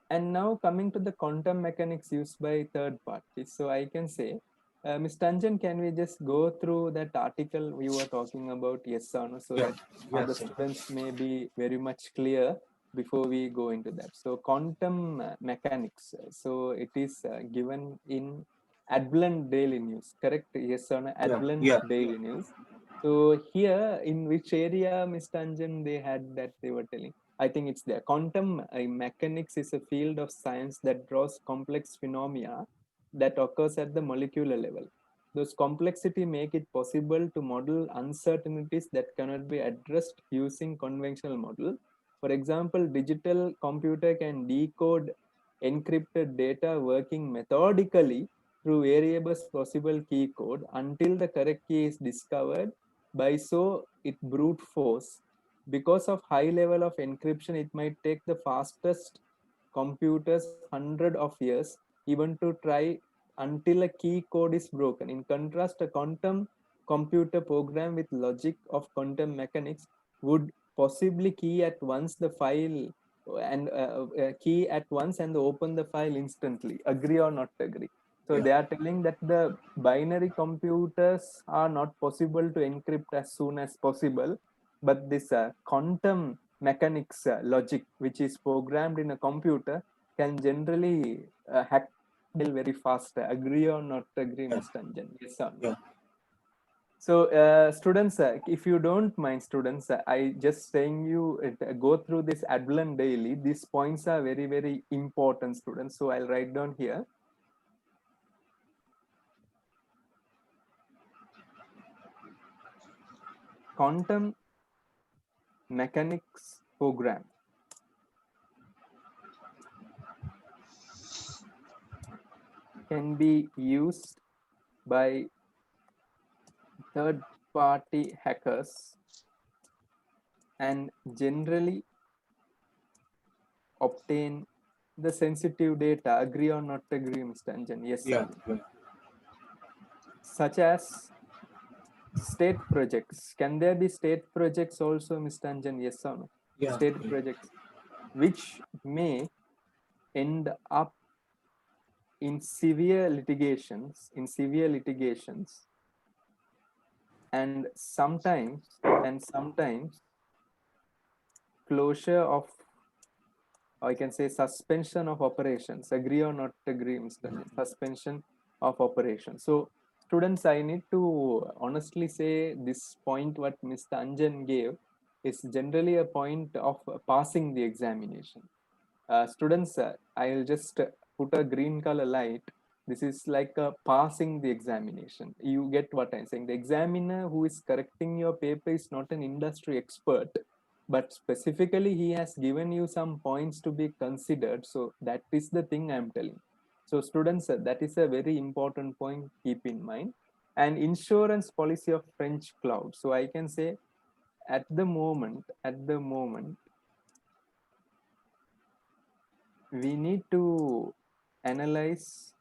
And now coming to the quantum mechanics used by third parties. So I can say, Mr. Anjan, can we just go through that article we were talking about? Yes or no? So Yeah. that Yes, other sir. students may be very much clear before we go into that. So quantum mechanics. So it is given in Adblunt Daily News, correct? Yes or no? Yeah. Adblunt Yeah. Daily News. So here, in which area, Mr. Anjan, they had that they were telling? I think it's there. Quantum mechanics is a field of science that draws complex phenomena that occurs at the molecular level. Those complexity make it possible to model uncertainties that cannot be addressed using conventional model. For example, digital computer can decode encrypted data working methodically through various possible key code until the correct key is discovered. By so it brute force. Because of high level of encryption, it might take the fastest computers hundred of years even to try until a key code is broken. In contrast, a quantum computer program with logic of quantum mechanics would possibly key at once the file and key at once and open the file instantly. Agree or not agree? So Yeah. they are telling that the binary computers are not possible to encrypt as soon as possible, but this quantum mechanics logic, which is programmed in a computer, can generally hack tell very fast. Agree or not agree, Mr. Anjan? Yes or no? Yeah. So students, if you don't mind, students, I just saying you go through this Adlan daily. These points are very, very important, students. So I'll write down here. Quantum mechanics program can be used by third-party hackers and generally obtain the sensitive data. Agree or not agree, Mr. Anjan? Yes, Yeah. sir. Such as state projects. Can there be state projects also, Mr. Anjan? Yes or no? Yeah. State projects which may end up in severe litigations, and sometimes closure of, or I can say suspension of operations. Agree or not agree, Mr. Anjan? Suspension of operations. So students, I need to honestly say this point what Mr. Anjan gave is generally a point of passing the examination. Students, I'll just put a green color light. This is like passing the examination. You get what I'm saying. The examiner who is correcting your paper is not an industry expert, but specifically he has given you some points to be considered. So that is the thing I'm telling. So students, that is a very important point. Keep in mind. And insurance policy of French cloud. So I can say at the moment, we need to analyze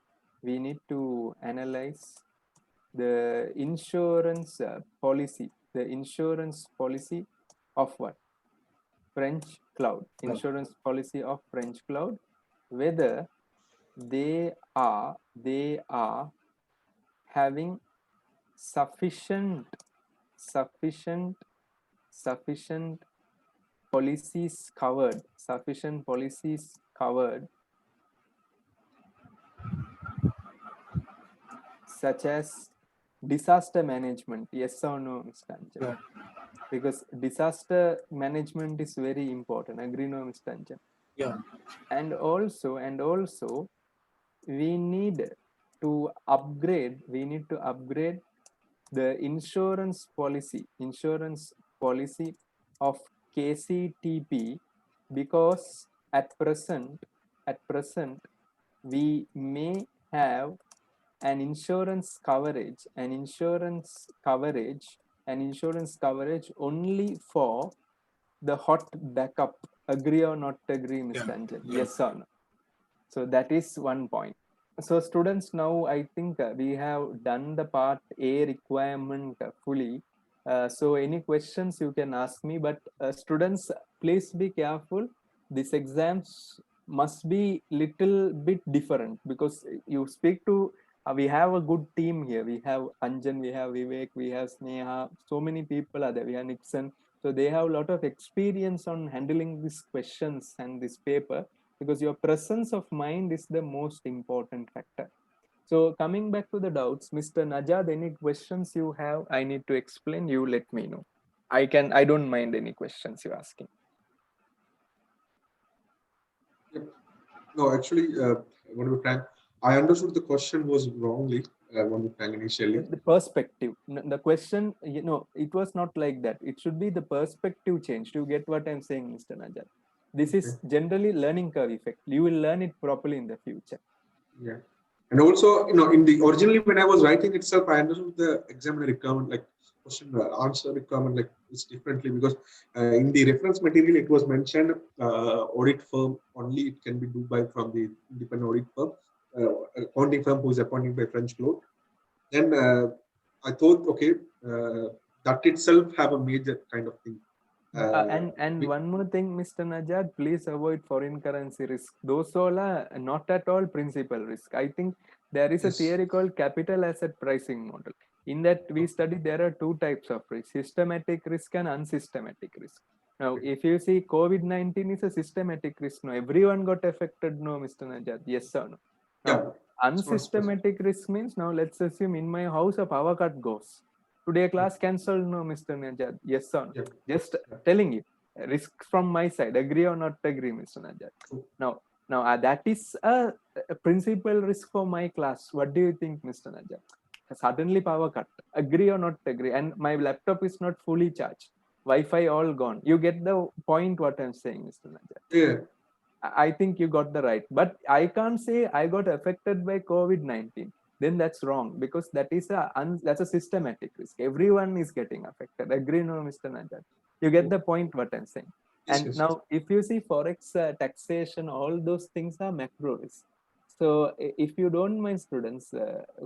the insurance policy of what? French cloud. Insurance policy of French cloud, whether they are having sufficient policies covered, such as disaster management. Yes or no, Mr. Anjan? Yeah. Because disaster management is very important. Agree, no, Mr. Anjan? Yeah. And also we need to upgrade the insurance policy of KCTP, because at present we may have an insurance coverage only for the hot backup. Agree or not agree, Mr. Anjan? Yes or no? So that is one point. So students, now I think we have done the part A requirement fully. So any questions you can ask me, but students, please be careful. These exams must be little bit different, because you speak to, we have a good team here. We have Anjan, we have Vivek, we have Sneha. So many people are there. We have Nixon. So they have a lot of experience on handling these questions and this paper, because your presence of mind is the most important factor. So coming back to the doubts, Mr. Najad, any questions you have, I need to explain, you let me know. I don't mind any questions you're asking. No, actually, when we plan, I understood the question was wrongly when we plan initially. The perspective, the question, it was not like that. It should be the perspective change. You get what I'm saying, Mr. Najad? This is generally learning curve effect. You will learn it properly in the future. Yeah. And also, in the originally when I was writing itself, I understood the examiner requirement, like question answer requirement, like it's differently, because in the reference material it was mentioned audit firm only. It can be done by from the independent audit firm, accounting firm who is appointed by French cloud. Then I thought, okay, that itself have a major kind of thing. And one more thing, Mr. Najad, please avoid foreign currency risk. Those all are not at all principal risk. I think there is a theory called capital asset pricing model. In that we study there are two types of risk: systematic risk and unsystematic risk. Now, if you see COVID-19 is a systematic risk. No, everyone got affected. No, Mr. Najad. Yes or no? Now, Unsystematic risk means, now let's assume in my house a power cut goes. Today class cancelled, no, Mr. Najat? Yes or no? Yep. Just telling you. Risk from my side. Agree or not agree, Mr. Najat? Now that is a principal risk for my class. What do you think, Mr. Najat? Suddenly power cut. Agree or not agree? And my laptop is not fully charged. Wi-Fi all gone. You get the point what I'm saying, Mr. Najat? Yeah. I think you got the right. But I can't say I got affected by COVID-19. Then that's wrong, because that's a systematic risk. Everyone is getting affected. Agree, no, Mr. Najat? You get the point what I'm saying. Yes, And yes. now, if you see forex, taxation, all those things are macro risk. So if you don't mind, students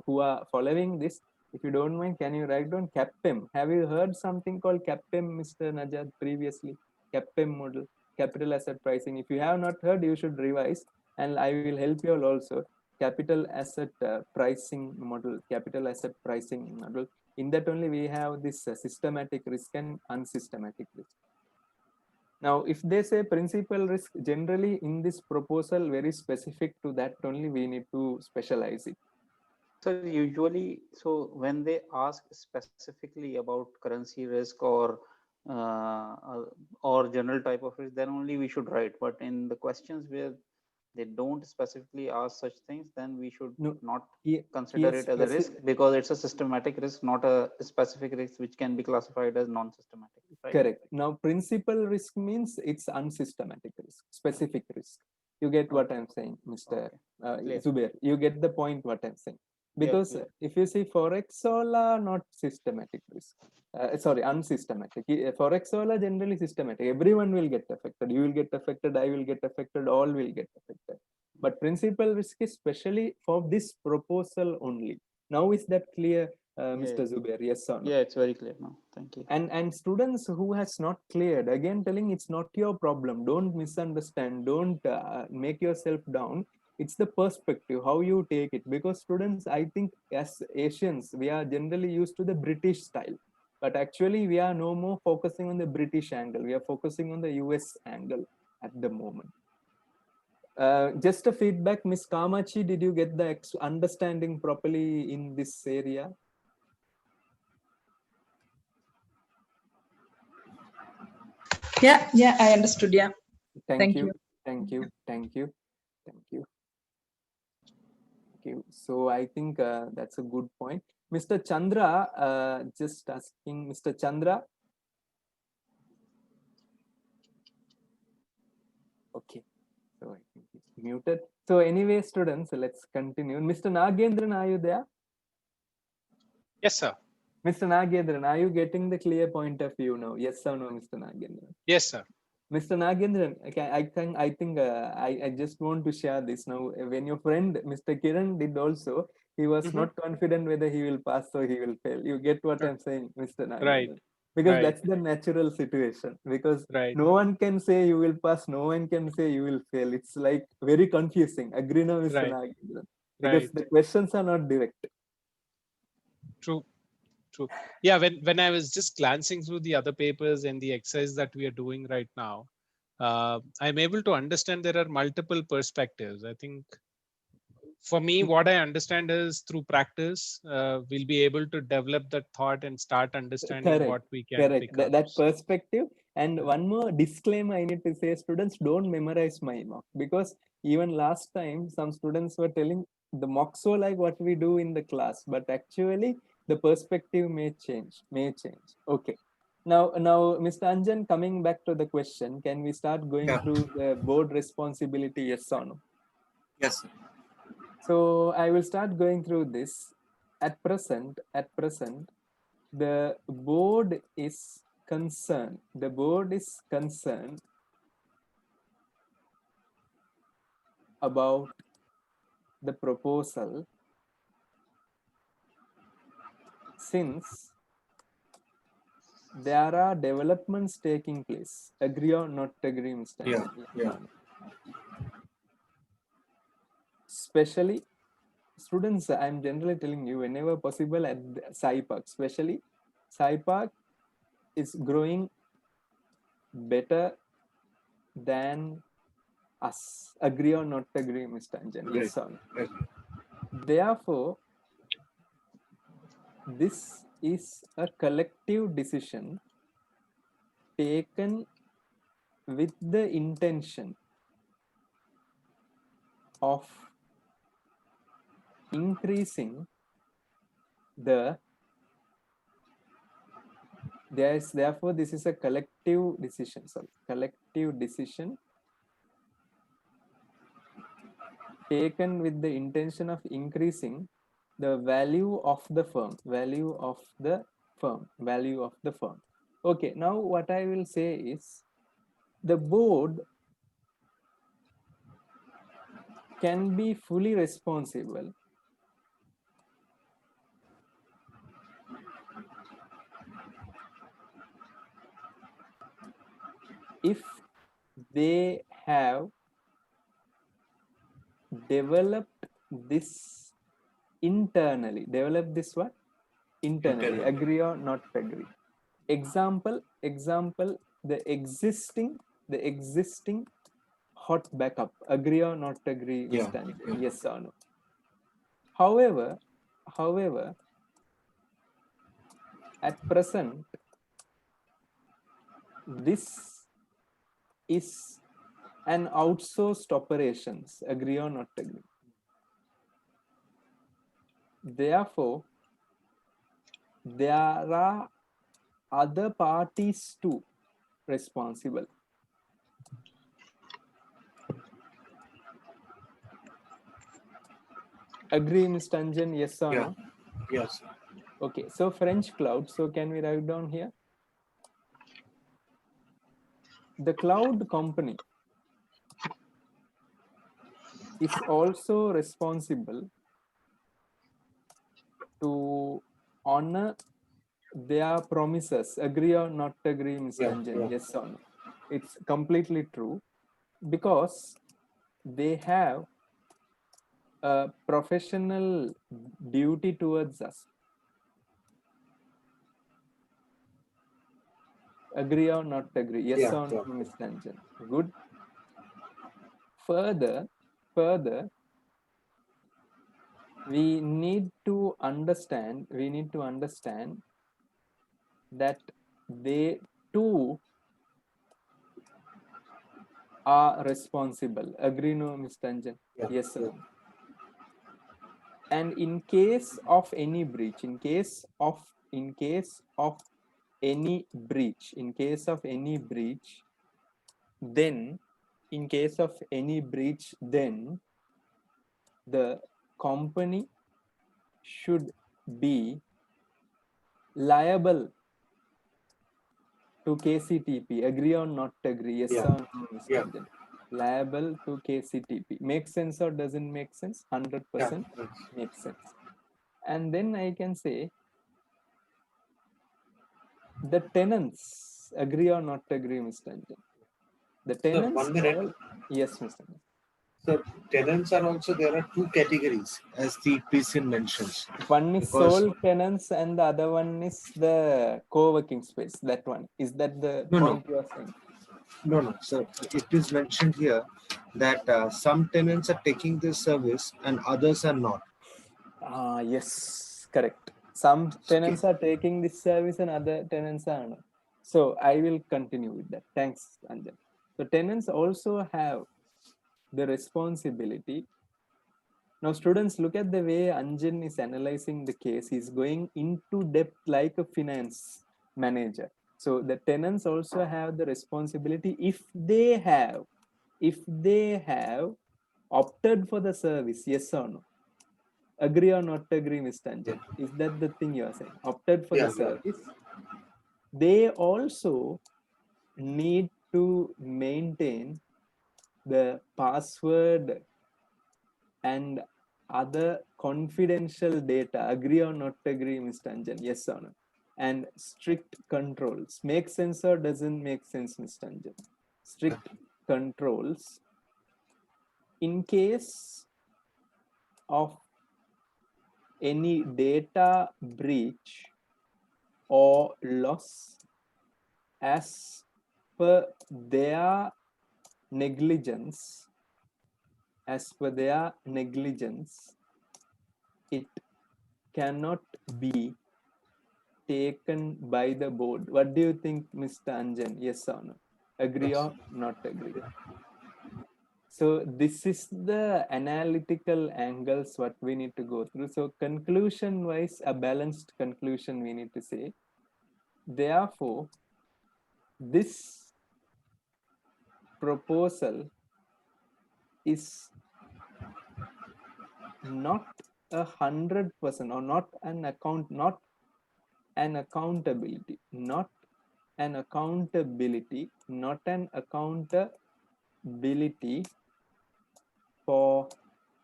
who are following this, if you don't mind, can you write down CAPM? Have you heard something called CAPM, Mr. Najat, previously? CAPM model, capital asset pricing. If you have not heard, you should revise, and I will help you all also. Capital asset pricing model, capital asset pricing model. In that only we have this systematic risk and unsystematic risk. Now, if they say principal risk, generally in this proposal, very specific to that only, we need to specialize it. So usually, so when they ask specifically about currency risk or general type of risk, then only we should write. But in the questions where they don't specifically ask such things, then we should not consider it as a risk, because it's a systematic risk, not a specific risk which can be classified as non-systematic. Right? Correct. Now, principal risk means it's unsystematic risk, specific risk. You get what I'm saying, Mr. Zubair. You get the point what I'm saying. Because if you see forex, all are not systematic risk. Sorry, unsystematic. Forex all are generally systematic. Everyone will get affected. You will get affected. I will get affected. All will get affected. But principal risk is specially for this proposal only. Now is that clear, Mr. Zubair? Yes or no? Yeah, it's very clear now. Thank you. And students who has not cleared, again telling it's not your problem. Don't misunderstand. Don't make yourself down. It's the perspective, how you take it. Because students, I think as Asians, we are generally used to the British style. But actually, we are no more focusing on the British angle. We are focusing on the US angle at the moment. Just a feedback, Miss Kamachi, did you get the understanding properly in this area? Yeah, I understood. Yeah. Thank you. Thank you. Thank you. Thank you. Thank you. So I think that's a good point. Mr. Chandra, just asking Mr. Chandra. Okay. So I think he's muted. So anyway, students, let's continue. Mr. Nagendran, are you there? Yes, sir. Mr. Nagendran, are you getting the clear point of view now? Yes or no, Mr. Nagendran? Yes, sir. Mr. Nagendran, I just want to share this now. When your friend Mr. Kiran did also, he was not confident whether he will pass or he will fail. You get what I'm saying, Mr. Nagendran? Right. Because that's the natural situation. Because no one can say you will pass, no one can say you will fail. It's like very confusing. Agree now, Mr. Nagendran? Because the questions are not direct. True. Yeah, when I was just glancing through the other papers and the exercise that we are doing right now, I'm able to understand there are multiple perspectives. I think for me, what I understand is through practice, we'll be able to develop that thought and start understanding what we can pick up. That perspective. And one more disclaimer I need to say, students, don't memorize my mock, because even last time some students were telling the mocks were like what we do in the class, but actually the perspective may change. Okay. Now, Mr. Anjan, coming back to the question, can we start going through the board responsibility, yes or no? Yes, sir. So I will start going through this. At present, the board is concerned. The board is concerned about the proposal since there are developments taking place. Agree or not agree, Mr. Yeah. Especially students, I'm generally telling you, whenever possible at SciPark, especially SciPark is growing better than us. Agree or not agree, Mr. Anjan? Yes or no? Therefore, this is a collective decision taken with the intention of increasing the therefore this is a collective decision taken with the intention of increasing the value of the firm. Okay, now what I will say is the board can be fully responsible if they have developed this internally. Develop this what? Internally. Agree or not agree? Example, the existing hot backup. Agree or not agree? Yeah. Yes or no? However, at present, this is an outsourced operations. Agree or not agree? Therefore, there are other parties too responsible. Agree, Mr. Anjan? Yes or no? Yes. Okay, so French cloud. So can we write down here? The cloud company is also responsible to honor their promises. Agree or not agree, Mr. Anjan? Yes or no? It's completely true because they have a professional duty towards us. Agree or not agree? Yes or no, Mr. Anjan? Good. Further, we need to understand that they too are responsible. Agree, no, Mr. Anjan? Yes, sir. And in case of any breach, then the company should be liable to KCTP. Agree or not agree? Yes or no, Mr. Anjan? Liable to KCTP. Makes sense or doesn't make sense? 100% makes sense. And then I can say the tenants. Agree or not agree, Mr. Anjan? The tenants. Sir, 1 minute. Yes, Mr. Anjan. So tenants are also, there are two categories as the president mentions. One is sole tenants and the other one is the co-working space. That one. Is that the point you are saying? No. So it is mentioned here that some tenants are taking this service and others are not. Yes, correct. Some tenants are taking this service and other tenants are not. So I will continue with that. Thanks, Anjan. So tenants also have the responsibility. Now, students, look at the way Anjan is analyzing the case. He's going into depth like a finance manager. So the tenants also have the responsibility if they have opted for the service, yes or no? Agree or not agree, Mr. Anjan? Is that the thing you are saying? Opted for the service. They also need to maintain the password and other confidential data. Agree or not agree, Mr. Anjan? Yes or no? And strict controls. Make sense or doesn't make sense, Mr. Anjan? Strict controls in case of any data breach or loss as per their negligence, it cannot be taken by the board. What do you think, Mr. Anjan? Yes or no? Agree or not agree? So this is the analytical angles what we need to go through. So conclusion wise, a balanced conclusion we need to say. Therefore, this proposal is not 100% or not an accountability, not an accountability, not an accountability for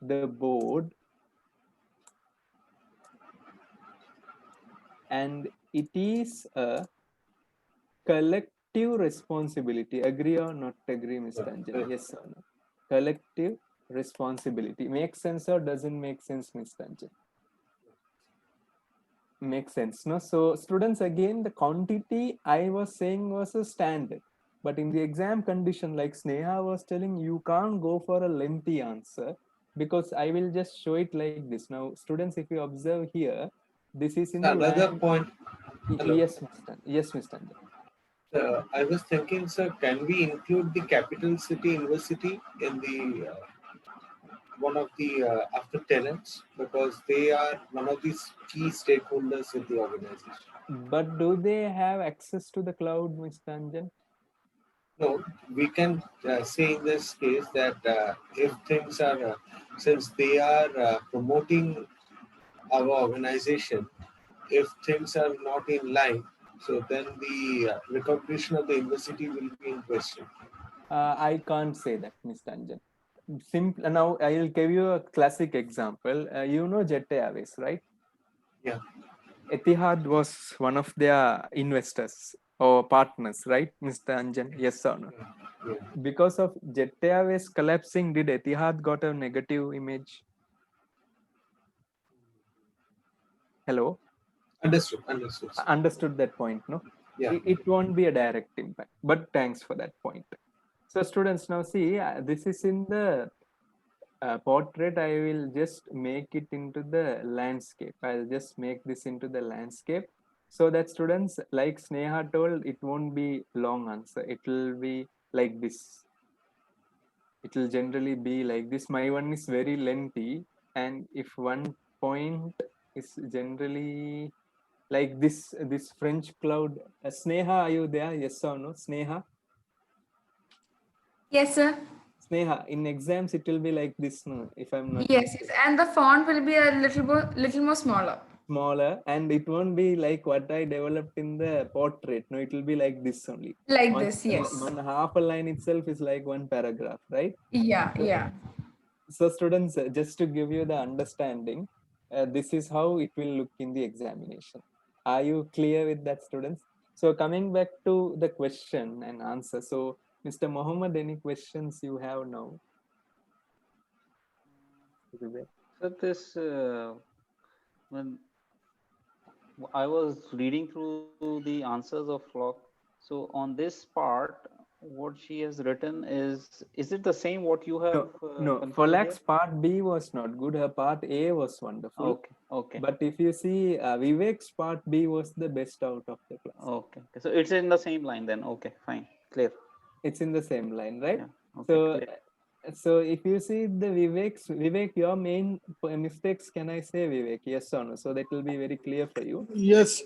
the board, and it is a collective responsibility. Agree or not agree, Mr. Anjan? Yes or no? Collective responsibility. Makes sense or doesn't make sense, Mr. Anjan? Makes sense, no? So students, again, the quantity I was saying was a standard. But in the exam condition, like Sneha was telling, you can't go for a lengthy answer because I will just show it like this. Now, students, if you observe here, this is in the Another land. point. Hello. Yes, Mr. Anjan. I was thinking, sir, can we include the capital city university in the one of the after tenants, because they are one of the key stakeholders in the organization? But do they have access to the cloud, Mr. Anjan? No, we can say in this case that if things are, since they are promoting our organization, if things are not in line, so then the recognition of the university will be in question. I can't say that, Mr. Anjan. Simple. Now I'll give you a classic example. You know Jet Airways, right? Yeah. Etihad was one of their investors or partners, right, Mr. Anjan? Yes or no? Yeah. Because of Jet Airways collapsing, did Etihad got a negative image? Hello? Understood. Understood that point, no? Yeah. It won't be a direct impact, but thanks for that point. So students, now see, this is in the portrait. I will just make it into the landscape. I'll just make this into the landscape so that students, like Sneha told, it won't be long answer. It will be like this. It will generally be like this. My one is very lengthy, and if one point is generally like this French cloud. Sneha, are you there? Yes or no? Sneha? Yes, sir. Sneha, in exams it will be like this, no? If I'm not Yes, and the font will be a little more smaller. Smaller, and it won't be like what I developed in the portrait. No, it will be like this only. Like this, yes. One half a line itself is like one paragraph, right? Yeah. So students, just to give you the understanding, this is how it will look in the examination. Are you clear with that, students? So coming back to the question and answer. So Mr. Mohammed, any questions you have now? So this, when I was reading through the answers of Flock, so on this part, what she has written is it the same what you have? No, Folak's part B was not good. Her part A was wonderful. Okay. But if you see, Vivek's part B was the best out of the class. Okay. So it's in the same line then. Okay, fine, clear. It's in the same line, right? Yeah. Okay, so if you see the Vivek, your main mistakes, can I say, Vivek? Yes or no? So that will be very clear for you. Yes.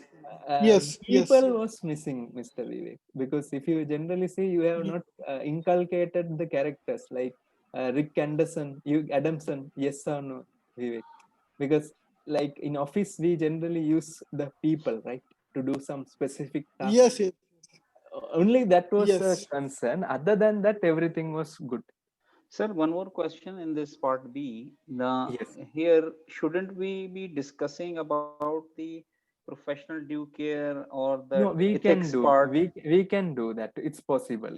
People was missing, Mr. Vivek, because if you generally see, you have not inculcated the characters like Rick Anderson, Adamson. Yes or no, Vivek? Because like in office, we generally use the people, right, to do some specific tasks. Yes. Only that was a concern. Other than that, everything was good. Sir, one more question in this part B. Here, shouldn't we be discussing about the professional due care or the ethics part? We can do that. It's possible.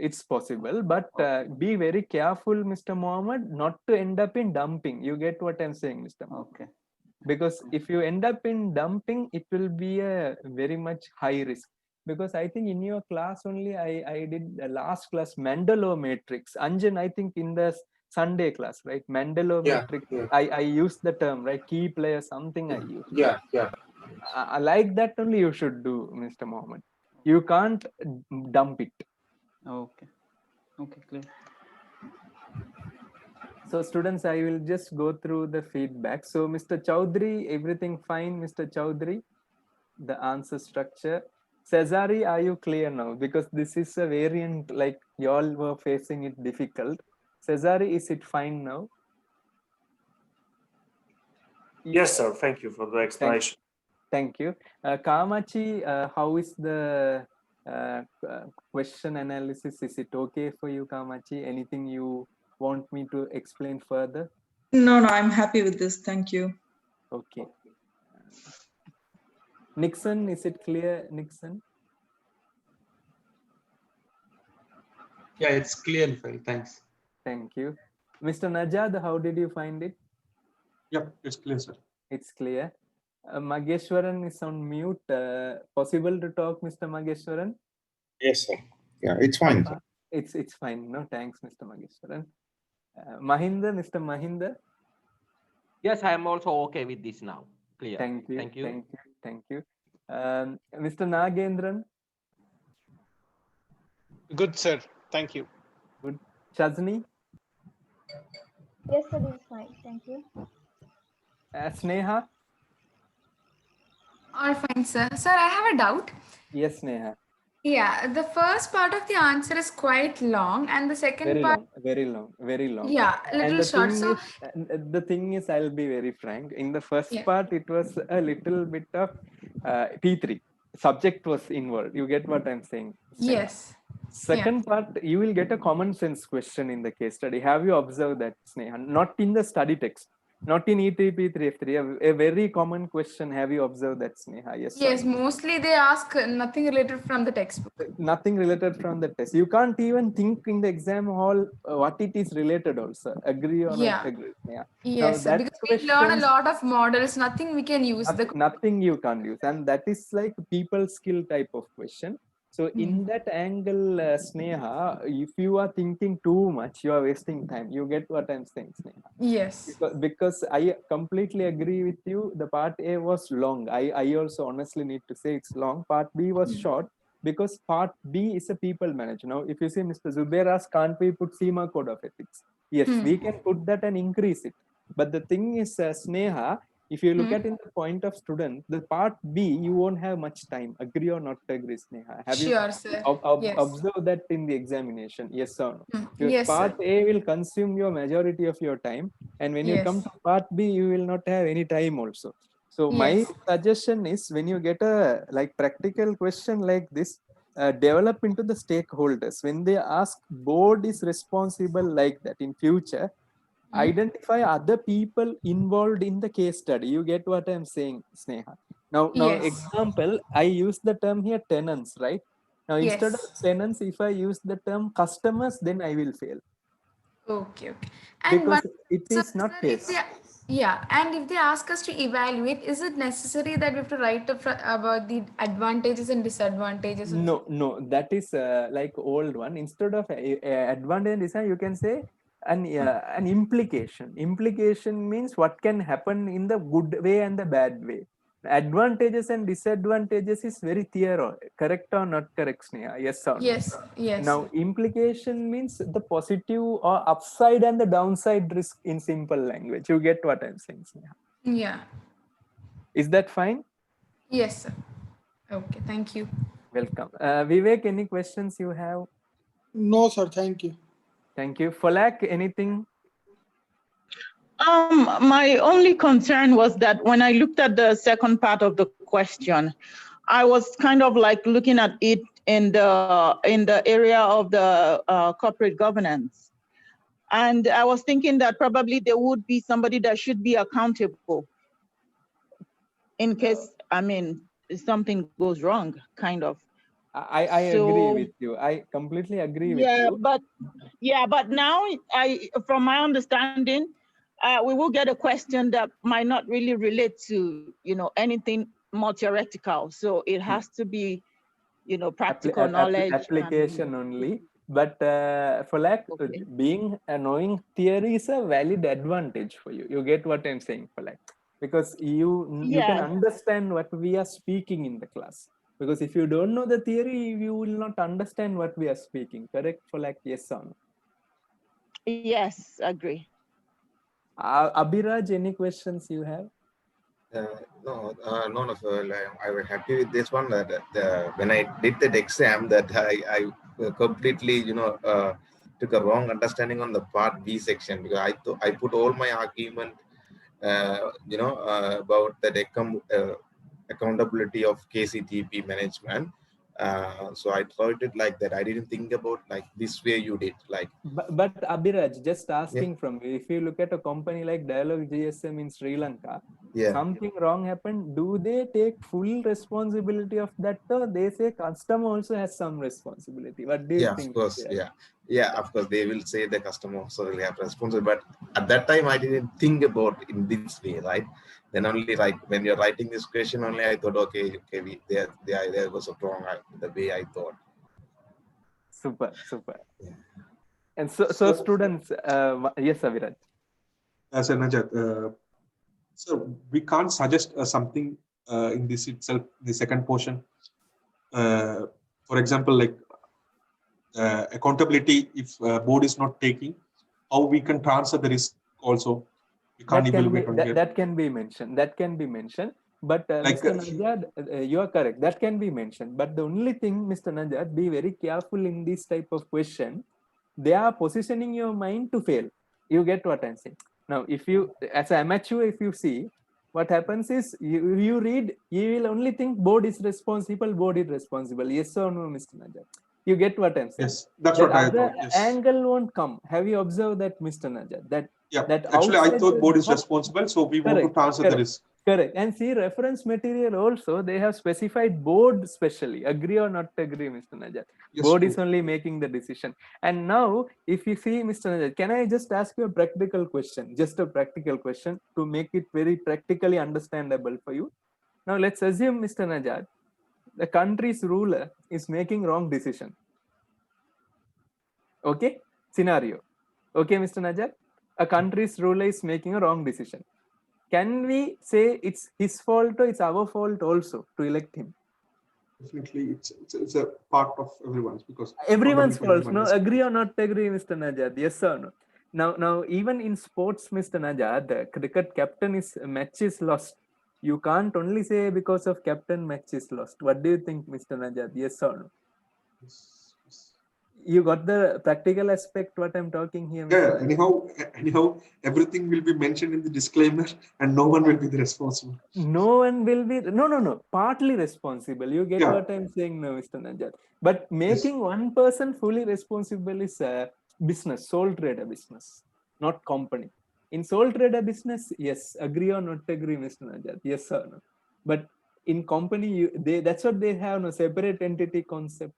But be very careful, Mr. Mohammed, not to end up in dumping. You get what I'm saying, Mr. Mohammed? Okay. Because if you end up in dumping, it will be a very much high risk. Because I think in your class only, I did the last class Mandelo matrix. Anjan, I think in the Sunday class, right? Mandalometric. I used the term, right? Key player, something I used. Yeah. I like that only you should do, Mr. Mohammed. You can't dump it. Okay. Okay, clear. So students, I will just go through the feedback. So Mr. Chowdhury, everything fine, Mr. Chowdhury? The answer structure. Cesari, are you clear now? Because this is a variant, like you all were facing it difficult. Cesari, is it fine now? Yes, sir. Thank you for the explanation. Thank you. Kamachi, how is the question analysis? Is it okay for you, Kamachi? Anything you want me to explain further? No, I'm happy with this. Thank you. Okay. Nixon, is it clear, Nixon? Yeah, it's clear and fine. Thanks. Thank you. Mr. Najad, how did you find it? Yep, it's clear, sir. It's clear. Mageshwaran is on mute. Possible to talk, Mr. Mageshwaran? Yes, sir. Yeah, it's fine. Sir. It's fine. No, thanks, Mr. Mageshwaran. Mahinda, Mr. Mahinda? Yes, I am also okay with this now. Clear. Thank you. Thank you. Thank you. Thank you. Mr. Nagendran? Good, sir. Thank you. Good. Shazni? Yes, sir, this is fine. Thank you. Sneha? All fine, sir. Sir, I have a doubt. Yes, Sneha. Yeah, the first part of the answer is quite long, and the second part very long. Yeah, a little short. So the thing is, I'll be very frank. In the first yeah. part, it was a little bit of P3. Subject was involved. You get what I'm saying? Sneha. Yes. Second part, you will get a common sense question in the case study. Have you observed that, Sneha? Not in the study text. Not in E3, P3, F3. A very common question. Have you observed that, Sneha? Yes, mostly they ask nothing related from the textbook. Nothing related from the test. You can't even think in the exam hall what it is related also. Agree or not agree? Yeah. Yes, now, because we learn a lot of models, nothing we can use. Nothing you can't use. And that is like people skill type of question. So in that angle, Sneha, if you are thinking too much, you are wasting time. You get what I'm saying, Sneha? Yes. Because I completely agree with you. The part A was long. I also honestly need to say it's long. Part B was short because part B is a people manager. Now, if you see Mr. Zubair asks, can't we put SEMA code of ethics? Yes, we can put that and increase it. But the thing is, Sneha, if you look at in the point of student, the part B, you won't have much time. Agree or not agree, Sneha? Have you observed that in the examination? Yes or no? Yes, part sir. A will consume your majority of your time. And when you come to part B, you will not have any time also. So my suggestion is when you get a practical question like this, develop into the stakeholders. When they ask board is responsible like that in future, identify other people involved in the case study. You get what I'm saying, Sneha? Now example, I use the term here tenants, right? Now instead of tenants, if I use the term customers, then I will fail. Okay. And because it is not case. And if they ask us to evaluate, is it necessary that we have to write about the advantages and disadvantages? No, that is like old one. Instead of advantage and disadvantage, you can say an implication. Implication means what can happen in the good way and the bad way. Advantages and disadvantages is very theoretical. Correct or not correct, Sneha? Yes or no? Yes. Now, implication means the positive or upside and the downside risk in simple language. You get what I'm saying, Sneha? Yeah. Is that fine? Yes, sir. Okay, thank you. Welcome. Vivek, any questions you have? No, sir. Thank you. Thank you. Falak, anything? My only concern was that when I looked at the second part of the question, I was kind of like looking at it in the area of the corporate governance. And I was thinking that probably there would be somebody that should be accountable in case, something goes wrong, kind of. I agree with you. I completely agree with you. But now, from my understanding, we will get a question that might not really relate to, anything more theoretical. So it has to be, practical knowledge. Application only. But for like Okay. being knowing theory is a valid advantage for you. You get what I'm saying, for like, because you can Yes. understand what we are speaking in the class. Because if you don't know the theory, you will not understand what we are speaking. Correct, for like, yes or no? Yes, agree. Abhiraj, any questions you have? No, sir. Like, I was happy with this one. That when I did that exam, that I completely, took a wrong understanding on the part B section, because I put all my argument, about that accountability of KCTP management. So I thought it like that. I didn't think about like this way you did. Like, But Abhiraj, just yeah, asking from you, if you look at a company like Dialog GSM in Sri Lanka, yeah. something wrong happened, do they take full responsibility of that, or they say customer also has some responsibility? What do you Yeah, of think? course. Yeah, of course. They will say the customer also will have responsibility. But at that time, I didn't think about in this way, right? Then only like when you're writing this question, only I thought, okay, there was a wrong the way I thought. Super, super. Yeah. And so students, yes, Abhiraj. As Najat, so we can't suggest something in this itself, the second portion. For example, like accountability, if board is not taking, how we can transfer the risk also. We can't evaluate on here. That can be mentioned. That can be mentioned. But Like, Mr. Najad, you are correct. That can be mentioned. But the only thing, Mr. Najad, be very careful in this type of question. They are positioning your mind to fail. You get what I'm saying? Now, if you, as an amateur, if you see, what happens is you read, you will only think board is responsible, board is responsible. Yes or no, Mr. Najad? You get what I'm saying? yes, that's That what I other thought. Yes. angle won't come. Have you observed that, Mr. Najad? That Actually, I outside thought board is box, responsible, so we want to transfer the risk. Correct. And see, reference material also, they have specified board specially. Agree or not agree, Mr. Najat? Yes, board true. is only making the decision. And now, if you see, Mr. Najat, can I just ask you a practical question? Just a practical question to make it very practically understandable for you. Now, let's assume, Mr. Najat, the country's ruler is making wrong decision. Okay? Scenario. Okay, Mr. Najat? A country's ruler is making a wrong decision. Can we say it's his fault or it's our fault also to elect him? Definitely, it's a part of everyone's, because everyone's fault. No, agree or not agree, Mr. Najad? Yes or no? Now, even in sports, Mr. Najad, the cricket captain is match is lost. You can't only say because of captain match is lost. What do you think, Mr. Najad? Yes or no? You got the practical aspect what I'm talking here, Mr. Yeah, anyhow, everything will be mentioned in the disclaimer, and no one will be the responsible. No one will be partly responsible. You get what I'm saying now, Mr. Najat. But making one person fully responsible is a business, sole trader business, not company. In sole trader business, yes, agree or not agree, Mr. Najat? Yes or no? But in company, that's what they have, no separate entity concept.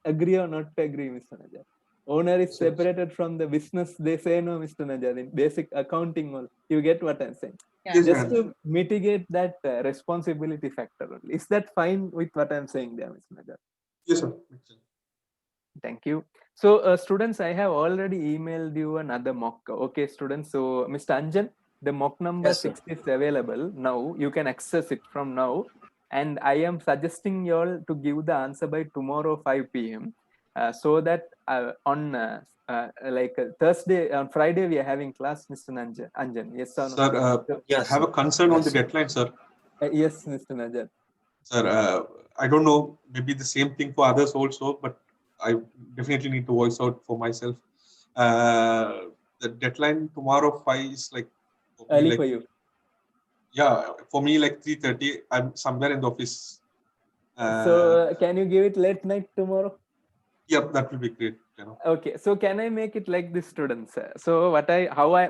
Agree or not agree, Mr. Najat? Owner is separated from the business. They say no, Mr. Najat. In basic accounting, you get what I'm saying? Yes, just to mitigate that responsibility factor only. Is that fine with what I'm saying there, Mr. Nagar? Yes, sir. Thank you. So, students, I have already emailed you another mock. Okay, students. So, Mr. Anjan, the mock number 6 is available now. You can access it from now. And I am suggesting you all to give the answer by tomorrow 5 p.m. So that on Thursday, on Friday, we are having class, Mr. Anjan. Yes or no? Sir, I have a concern on the deadline, sir. Yes, Mr. Najat. Sir, I don't know, maybe the same thing for others also, but I definitely need to voice out for myself. The deadline tomorrow 5 is like early for you. Yeah, for me like 3:30. I'm somewhere in the office. So can you give it late night tomorrow? Yep, that will be great. Okay, so can I make it like this, students? So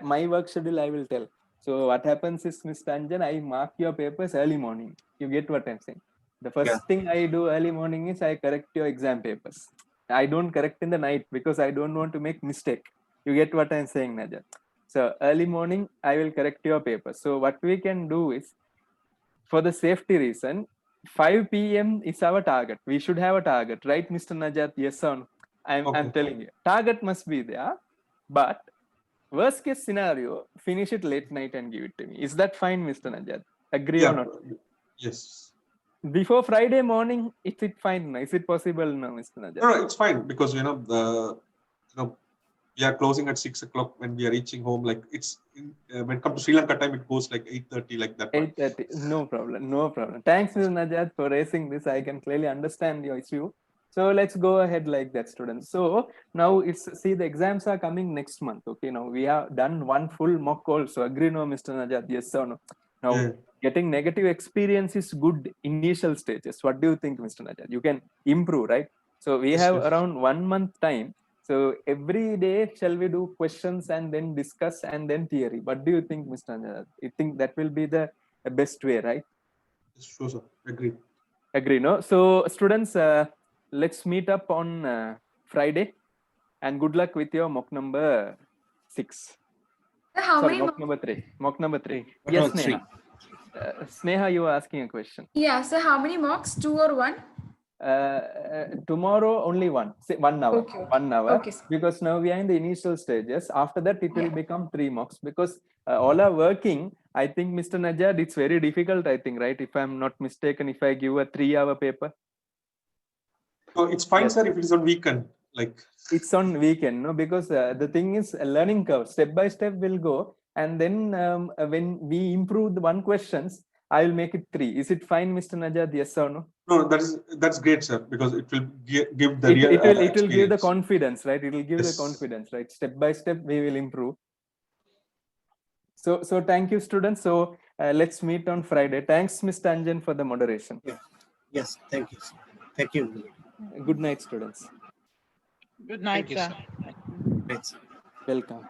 my work schedule I will tell. So what happens is, Mr. Anjan, I mark your papers early morning. You get what I'm saying? The first thing I do early morning is I correct your exam papers. I don't correct in the night because I don't want to make mistake. You get what I'm saying, Najat? So early morning, I will correct your papers. So what we can do is, for the safety reason, 5 p.m. is our target. We should have a target, right, Mr. Najat? Yes or no? I'm telling you, target must be there, but worst case scenario, finish it late night and give it to me. Is that fine, Mr. Najat? Agree or not? Yes. Before Friday morning, is it fine? Is it possible now, Mr. Najat? No, it's fine because we are closing at 6 o'clock when we are reaching home. Like it's when it comes to Sri Lanka time, it goes like 8:30, like that. 8:30. No problem. No problem. Thanks, Mr. Najat, for raising this. I can clearly understand your issue. So let's go ahead like that, students. So now the exams are coming next month. Okay, now we have done one full mock also. Agree, no, Mr. Najat? Yes or no? Now getting negative experience is good initial stages. What do you think, Mr. Najat? You can improve, right? So we have around 1 month time. So every day shall we do questions and then discuss and then theory? What do you think, Mr. Najat? You think that will be the best way, right? Sure, sir. Agree. Agree, no? So students, let's meet up on Friday, and good luck with your mock number 6. Mock number 3. Mock number 3. Yes, Sneha. Sneha, you were asking a question. Yeah, so how many mocks? 2 or 1? Tomorrow only 1. Say 1 hour. Okay. 1 hour. Okay. Because now we are in the initial stages. After that, it will become 3 mocks because all are working. I think, Mr. Najat, it's very difficult, I think, right? If I'm not mistaken, if I give a 3-hour paper. So it's fine, sir, if it is on weekend. Like it's on weekend, no? Because the thing is a learning curve. Step by step will go. And then when we improve the 1 questions, I will make it 3. Is it fine, Mr. Najat? Yes or no? No, that's great, sir, because it will give the it will give the confidence, right? It will give the confidence, right? Step by step, we will improve. So thank you, students. So let's meet on Friday. Thanks, Mr. Anjan, for the moderation. Yes, thank you. Thank you. Good night, students. Good night, sir. Thanks. Welcome.